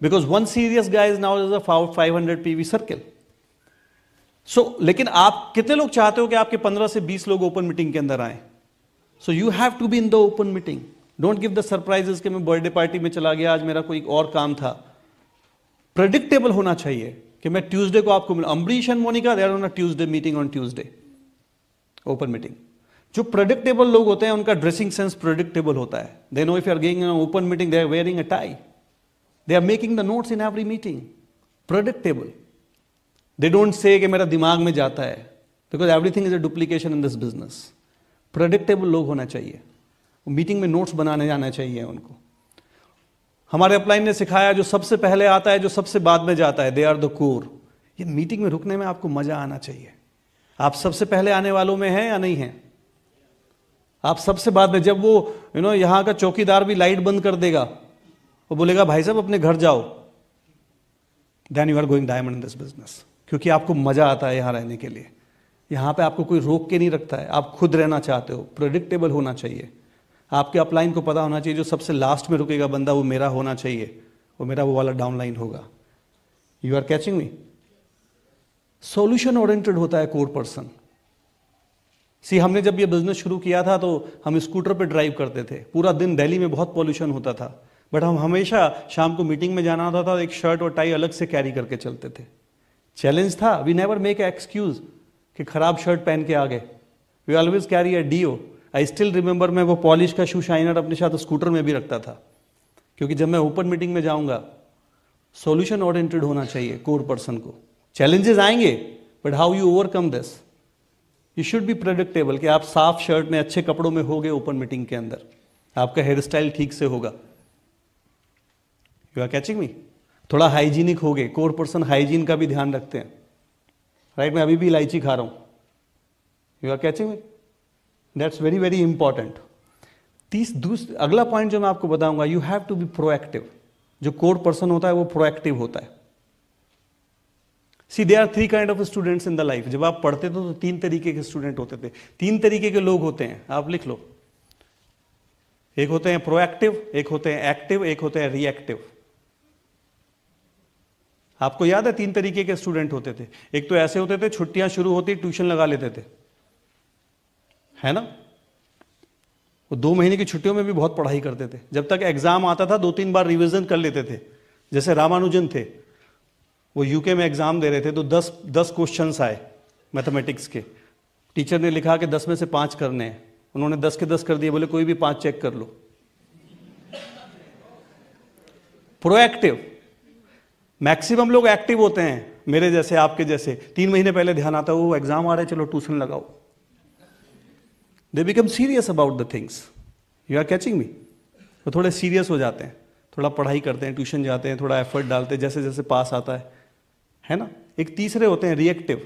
Because one serious guy is now is a 500 PV circle. So, लेकिन आप कितने लोग चाहते हो कि आपके 15 से 20 लोग ओपन मीटिंग के अंदर आए? So you have to be in the open meeting. Don't give the surprises कि मैं बर्थडे पार्टी में चला गया, आज मेरा कोई और काम था। प्रेडिक्टेबल होना चाहिए कि मैं ट्यूसडे को आपको मिला। Ambrish and Monika they are on a Tuesday meeting on Tuesday, open meeting. जो प्रेडिक्टेबल लोग होते हैं उनका ड्रेसिंग सेंस प्रेडिक्टेबल होता है। They know if you are going in open meeting they are wearing a tie, They are making the notes in every meeting. Predictable. They don't say कि मेरा दिमाग में जाता है, because everything is a duplication in this business. Predictable लोग होना चाहिए, meeting में नोट्स बनाने जाना चाहिए उनको। हमारे अपलाइन ने सिखाया जो सबसे पहले आता है, जो सबसे बाद में जाता है, दे आर द कोर। ये मीटिंग में रुकने में आपको मजा आना चाहिए। आप सबसे पहले आने वालों में हैं या नहीं हैं? आप सबसे बाद में, जब वो यहाँ का चौकीदार भी लाइट बंद कर देगा, वो बोलेगा भाई साहब अपने घर जाओ, then you are going diamond in this business. क्योंकि आपको मजा आता है यहाँ रहने के लिए। यहाँ पे आपको कोई रोक के नहीं रखता है, आप खुद रहना चाहते हो। प्रेडिक्टेबल होना चाहिए। आपके अपलाइन को पता होना चाहिए जो सबसे लास्ट में रुकेगा बंदा वो मेरा होना चाहिए, वो मेरा वो वाला डाउनलाइन होगा। You are catching me? Solution oriented होता है कोर पर्सन। हमने जब ये बिजनेस शुरू किया था तो हम स्कूटर पे ड्राइव करते थे। पूरा दिन दिल्ली में बहुत पॉल्यूशन होता था, बट हम हमेशा शाम को मीटिंग में जाना होता था, एक शर्ट और टाई अलग से कैरी करके चलते थे। चैलेंज था, वी नेवर मेक एक्सक्यूज कि खराब शर्ट पहन के आ गए। We always carry a deo. I still remember, मैं वो पॉलिश का शू शाइनर अपने साथ स्कूटर में भी रखता था, क्योंकि जब मैं ओपन मीटिंग में जाऊंगा, सॉल्यूशन ओरिएंटेड होना चाहिए कोर पर्सन को। चैलेंजेस आएंगे, but how you overcome this. You should be predictable कि आप साफ शर्ट में अच्छे कपड़ों में होगे ओपन मीटिंग के अंदर, आपका हेयर स्टाइल ठीक से होगा। यू आर कैचिंग मी? थोड़ा हाइजीनिक होगे। कोर पर्सन हाइजीन का भी ध्यान रखते हैं, राइट? मैं अभी भी इलायची खा रहा हूं। You are catching me? That's very very important. अगला पॉइंट जो मैं आपको बताऊंगा, you have to be proactive. जो कोर पर्सन होता है वो प्रोएक्टिव होता है। There are 3 kind of students in the life. जब आप पढ़ते थे तो 3 तरीके के स्टूडेंट होते थे, 3 तरीके के लोग होते हैं, आप लिख लो। एक होते हैं प्रोएक्टिव, एक होते हैं एक्टिव, एक होते हैं रिएक्टिव। आपको याद है 3 तरीके के स्टूडेंट होते थे। एक तो ऐसे होते थे, छुट्टियां शुरू होती ट्यूशन लगा लेते थे, है ना? वो 2 महीने की छुट्टियों में भी बहुत पढ़ाई करते थे। जब तक एग्जाम आता था 2-3 बार रिवीजन कर लेते थे। जैसे रामानुजन थे, वो यूके में एग्जाम दे रहे थे तो 10 क्वेश्चंस आए मैथमेटिक्स के। टीचर ने लिखा कि 10 में से 5 करने हैं, उन्होंने 10 के 10 कर दिए, बोले कोई भी 5 चेक कर लो। प्रोएक्टिव। मैक्सिमम लोग एक्टिव होते हैं, मेरे जैसे, आपके जैसे। 3 महीने पहले ध्यान आता है, वो एग्जाम आ रहा है, चलो ट्यूशन लगाओ। They become serious about the things. You are catching me? वो थोड़े सीरियस हो जाते हैं, थोड़ा पढ़ाई करते हैं, ट्यूशन जाते हैं, थोड़ा एफर्ट डालते हैं, जैसे जैसे पास आता है ना? एक तीसरे होते हैं रिएक्टिव।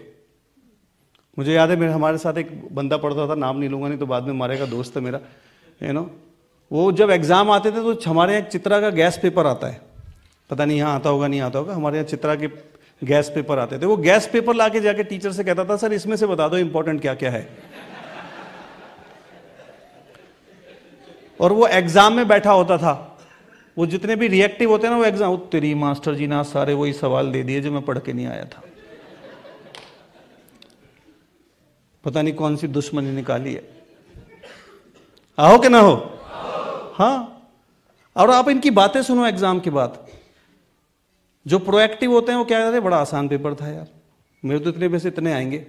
मुझे याद है हमारे साथ एक बंदा पढ़ता था, नाम नहीं लूंगा नहीं तो बाद में मारेगा, दोस्त है मेरा, वो जब एग्जाम आते थे तो हमारे यहाँ चित्रा का गैस पेपर आता है, पता नहीं यहाँ आता होगा नहीं आता होगा, हमारे यहाँ चित्रा के गैस पेपर आते थे। वो गैस पेपर लाके जाके टीचर से कहता था, सर इसमें से बता दो इंपॉर्टेंट क्या क्या है। और वो एग्जाम में बैठा होता था। वो जितने भी रिएक्टिव होते हैं ना, वो एग्जाम, तेरी मास्टर जी ना सारे वही सवाल दे दिए जो मैं पढ़ के नहीं आया था। पता नहीं कौन सी दुश्मनी निकाली है। आओ कि ना हो? हाँ। और आप इनकी बातें सुनो एग्जाम के बाद। जो प्रोएक्टिव होते हैं वो क्या कहते हैं, बड़ा आसान पेपर था यार, मेरे तो इतने में से इतने आएंगे।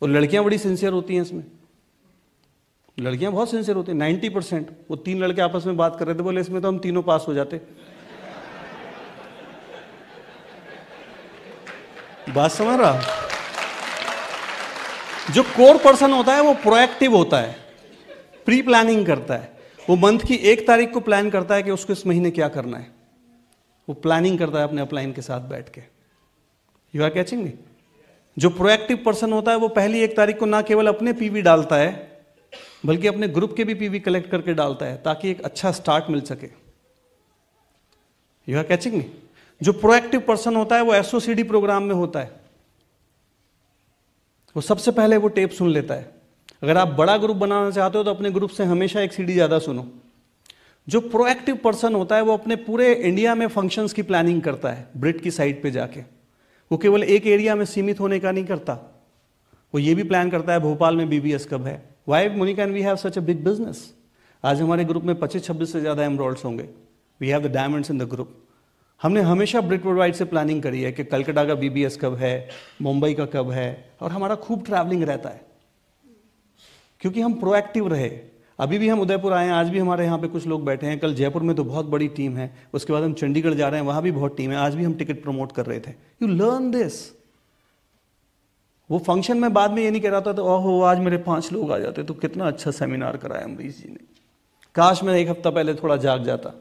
और लड़कियां बड़ी सिंसियर होती हैं इसमें, लड़कियां बहुत सिंसियर होती हैं, 90%। वो 3 लड़के आपस में बात कर रहे थे, बोले इसमें तो हम तीनों पास हो जाते। बात समझ रहा? जो कोर पर्सन होता है वो प्रोएक्टिव होता है, प्री प्लानिंग करता है। वो मंथ की 1 तारीख को प्लान करता है कि उसको इस महीने क्या करना है। वो प्लानिंग करता है अपने अपलाइन के साथ बैठ के। You are catching me? जो प्रोएक्टिव पर्सन होता है वो पहली 1 तारीख को ना केवल अपने पीवी डालता है, बल्कि अपने ग्रुप के भी पीवी कलेक्ट करके डालता है, ताकि एक अच्छा स्टार्ट मिल सके। You are catching me? जो प्रोएक्टिव पर्सन होता है वो एसओसीडी प्रोग्राम में होता है। वो सबसे पहले वो टेप सुन लेता है। अगर आप बड़ा ग्रुप बनाना चाहते हो तो अपने ग्रुप से हमेशा 1 सीडी ज्यादा सुनो। जो प्रोएक्टिव पर्सन होता है वो अपने पूरे इंडिया में फंक्शंस की प्लानिंग करता है, ब्रिट की साइड पे जाके। वो केवल एक एरिया में सीमित होने का नहीं करता, वो ये भी प्लान करता है भोपाल में बीबीएस कब है। Why Monika and we have such a big business. आज हमारे ग्रुप में 25-26 से ज्यादा एमरोल्ड्स होंगे। We have the diamonds in the group. हमने हमेशा ब्रिट वर्ल्डवाइड से प्लानिंग करी है कि कलकत्ता का बीबीएस कब है, मुंबई का कब है, और हमारा खूब ट्रैवलिंग रहता है, क्योंकि हम प्रोएक्टिव रहे। अभी भी हम उदयपुर आए हैं, आज भी हमारे यहाँ पे कुछ लोग बैठे हैं, कल जयपुर में तो बहुत बड़ी टीम है, उसके बाद हम चंडीगढ़ जा रहे हैं, वहाँ भी बहुत टीम है, आज भी हम टिकट प्रमोट कर रहे थे। You learn this. वो फंक्शन में बाद में ये नहीं कह रहा था तो ओहो आज मेरे 5 लोग आ जाते तो कितना अच्छा सेमिनार कराया अमरीश जी ने, काश मैं 1 हफ्ता पहले थोड़ा जाग जाता।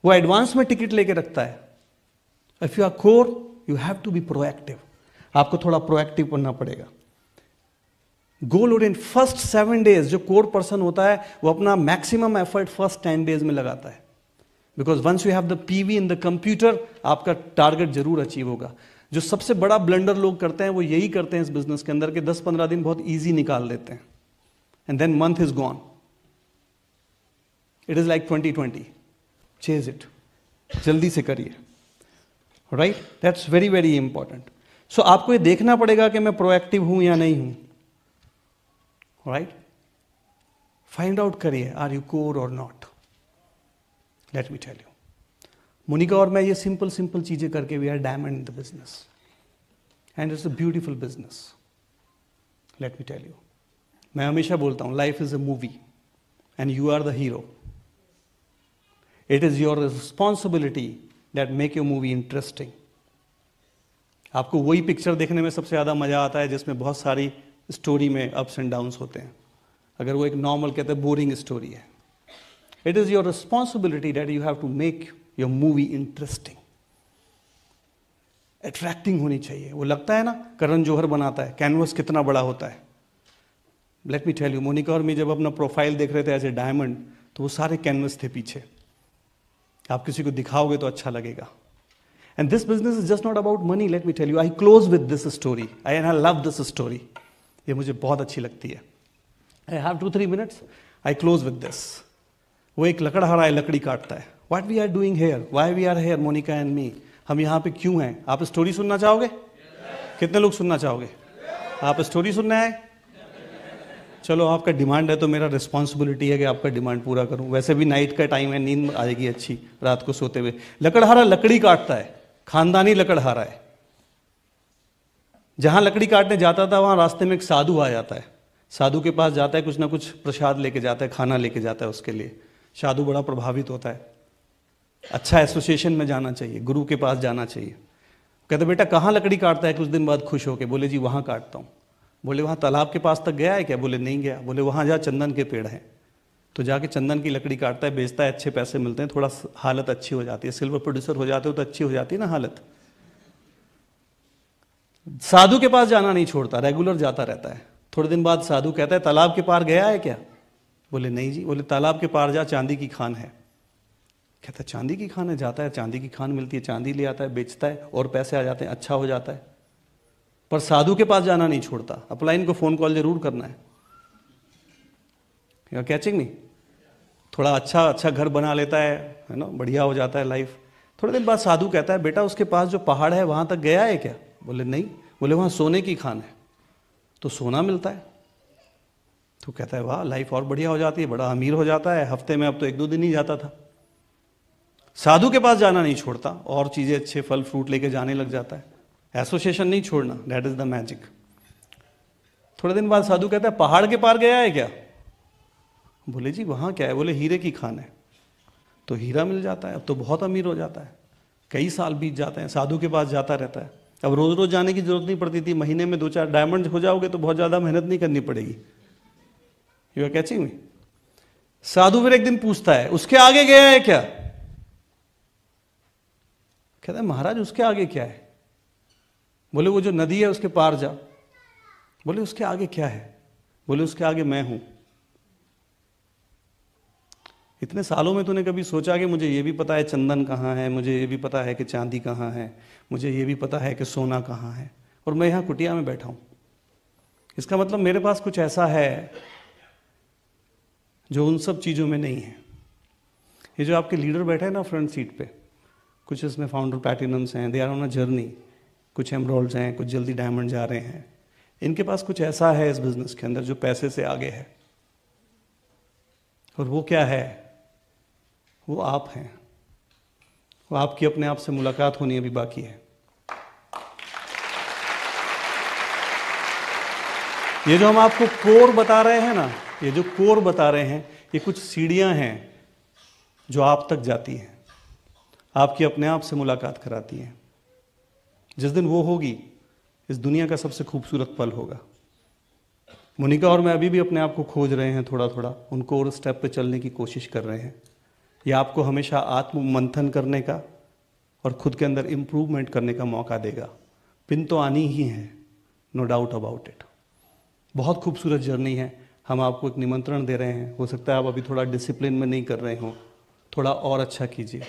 वो एडवांस में टिकट लेके रखता है। If you are core you have to be proactive, आपको थोड़ा प्रोएक्टिव बनना पड़ेगा। गोल ओरिएंट फर्स्ट 7 डेज जो कोर पर्सन होता है वो अपना मैक्सिमम एफर्ट फर्स्ट 10 डेज में लगाता है, because once you have the PV in the computer आपका टारगेट जरूर अचीव होगा। जो सबसे बड़ा ब्लंडर लोग करते हैं वो यही करते हैं इस बिजनेस के अंदर कि 10-15 दिन बहुत इजी निकाल देते हैं and then month is gone. It is like 2020, chase it, जल्दी से करिए, right? That's very very important. So आपको ये देखना पड़ेगा कि मैं प्रोएक्टिव हूं या नहीं हूं, राइट? फाइंड आउट करिए, आर यू कोर और not. Let me tell you, Monica और मैं ये सिंपल सिंपल चीजें करके we are diamond in the business and it's a beautiful business. Let me tell you, मैं हमेशा बोलता हूं life is a movie and you are the hero. It is your responsibility that make your movie interesting. आपको वही picture देखने में सबसे ज्यादा मजा आता है जिसमें बहुत सारी स्टोरी में अप्स एंड डाउन्स होते हैं। अगर वो एक नॉर्मल कहते हैं बोरिंग स्टोरी है, it is your responsibility that you have to make your movie interesting, attracting होनी चाहिए। वो लगता है ना करण जौहर बनाता है, कैनवस कितना बड़ा होता है। Let me tell you, Monica और मैं जब अपना प्रोफाइल देख रहे थे एज ए डायमंड तो वो सारे कैनवस थे पीछे। आप किसी को दिखाओगे तो अच्छा लगेगा। And this business is just not about money. Let me tell you, I close with this story, I love this story, ये मुझे बहुत अच्छी लगती है। I have 2-3 minutes, I close with this. वो एक लकड़हारा है, लकड़ी काटता है। What we are doing here, why we are here, Monica and me, हम यहाँ पे क्यों हैं? आप स्टोरी सुनना चाहोगे? कितने लोग सुनना चाहोगे? आप स्टोरी सुनने आए? चलो, आपका डिमांड है तो मेरा रिस्पॉन्सिबिलिटी है कि आपका डिमांड पूरा करूं। वैसे भी नाइट का टाइम है, नींद आएगी अच्छी रात को सोते हुए। लकड़हारा लकड़ी काटता है, खानदानी लकड़हारा है। जहां लकड़ी काटने जाता था वहां रास्ते में एक साधु आ जाता है। साधु के पास जाता है, कुछ ना कुछ प्रसाद लेके जाता है, खाना लेके जाता है उसके लिए। साधु बड़ा प्रभावित होता है, अच्छा एसोसिएशन में जाना चाहिए, गुरु के पास जाना चाहिए। कहते बेटा कहाँ लकड़ी काटता है? कुछ दिन बाद खुश होके बोले जी वहां काटता हूं। बोले वहां तालाब के पास तक गया है क्या? बोले नहीं गया। बोले वहां जा, चंदन के पेड़ हैं। तो जाके चंदन की लकड़ी काटता है, बेचता है, अच्छे पैसे मिलते हैं, थोड़ा हालत अच्छी हो जाती है। सिल्वर प्रोड्यूसर हो जाते हो तो अच्छी हो जाती है ना हालत। साधु के पास जाना नहीं छोड़ता, रेगुलर जाता रहता है। थोड़े दिन बाद साधु कहता है तालाब के पार गया है क्या? बोले नहीं जी। बोले तालाब के पार जा, चांदी की खान है। कहता है चांदी की खान है? जाता है, चांदी की खान मिलती है, चांदी ले आता है, बेचता है और पैसे आ जाते हैं, अच्छा हो जाता है। पर साधु के पास जाना नहीं छोड़ता। अपलाइन को फोन कॉल जरूर करना है। यू आर कैचिंग मी? थोड़ा अच्छा घर बना लेता है ना, बढ़िया हो जाता है लाइफ। थोड़े दिन बाद साधु कहता है बेटा उसके पास जो पहाड़ है वहां तक गया है क्या? बोले नहीं। बोले वहां सोने की खान है, तो सोना मिलता है। तो कहता है वाह, लाइफ और बढ़िया हो जाती है, बड़ा अमीर हो जाता है। हफ्ते में अब तो 1-2 दिन ही जाता था। साधु के पास जाना नहीं छोड़ता, और चीजें अच्छे फल फ्रूट लेके जाने लग जाता है। एसोसिएशन नहीं छोड़ना, दैट इज द मैजिक। थोड़े दिन बाद साधु कहता है पहाड़ के पार गया है क्या? बोले जी वहां क्या है? बोले हीरे की खान है। तो हीरा मिल जाता है, अब तो बहुत अमीर हो जाता है। कई साल बीत जाते हैं, साधु के पास जाता रहता है। अब रोज रोज जाने की जरूरत नहीं पड़ती थी, महीने में 2-4 डायमंड हो जाओगे तो बहुत ज्यादा मेहनत नहीं करनी पड़ेगी। यू आर कैचिंग मी? साधु फिर एक दिन पूछता है उसके आगे गया है क्या? कहता है महाराज उसके आगे क्या है? बोले वो जो नदी है उसके पार जा। बोले उसके आगे क्या है? बोले उसके आगे मैं हूं। इतने सालों में तूने कभी सोचा कि मुझे ये भी पता है चंदन कहाँ है, मुझे ये भी पता है कि चांदी कहाँ है, मुझे ये भी पता है कि सोना कहाँ है, और मैं यहाँ कुटिया में बैठा हूं? इसका मतलब मेरे पास कुछ ऐसा है जो उन सब चीज़ों में नहीं है। ये जो आपके लीडर बैठे हैं ना फ्रंट सीट पे, कुछ इसमें फाउंडर प्लैटिनम्स हैं, they are on a journey, कुछ एमरल्ड्स हैं, कुछ जल्दी डायमंड जा रहे हैं। इनके पास कुछ ऐसा है इस बिजनेस के अंदर जो पैसे से आगे है। और वो क्या है? वो आप हैं। वो आपकी अपने आप से मुलाकात होनी अभी बाकी है। ये जो हम आपको कोर बता रहे हैं ना, ये जो कोर बता रहे हैं, ये कुछ सीढ़ियां हैं जो आप तक जाती हैं, आपकी अपने आप से मुलाकात कराती हैं। जिस दिन वो होगी, इस दुनिया का सबसे खूबसूरत पल होगा। मोनिका और मैं अभी भी अपने आप को खोज रहे हैं, थोड़ा थोड़ा उनको और स्टेप पे चलने की कोशिश कर रहे हैं। ये आपको हमेशा आत्म मंथन करने का और खुद के अंदर इम्प्रूवमेंट करने का मौका देगा। पिन तो आनी ही है, नो डाउट अबाउट इट। बहुत खूबसूरत जर्नी है। हम आपको एक निमंत्रण दे रहे हैं। हो सकता है आप अभी थोड़ा डिसिप्लिन में नहीं कर रहे हो, थोड़ा और अच्छा कीजिए।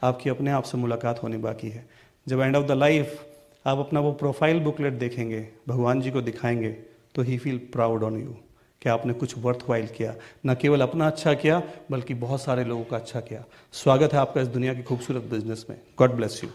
आपकी अपने आप से मुलाकात होनी बाकी है। जब एंड ऑफ द लाइफ आप अपना वो प्रोफाइल बुकलेट देखेंगे, भगवान जी को दिखाएंगे, तो ही फील प्राउड ऑन यू कि आपने कुछ वर्थवाइल किया। न केवल अपना अच्छा किया, बल्कि बहुत सारे लोगों का अच्छा किया। स्वागत है आपका इस दुनिया की खूबसूरत बिजनेस में। God bless you.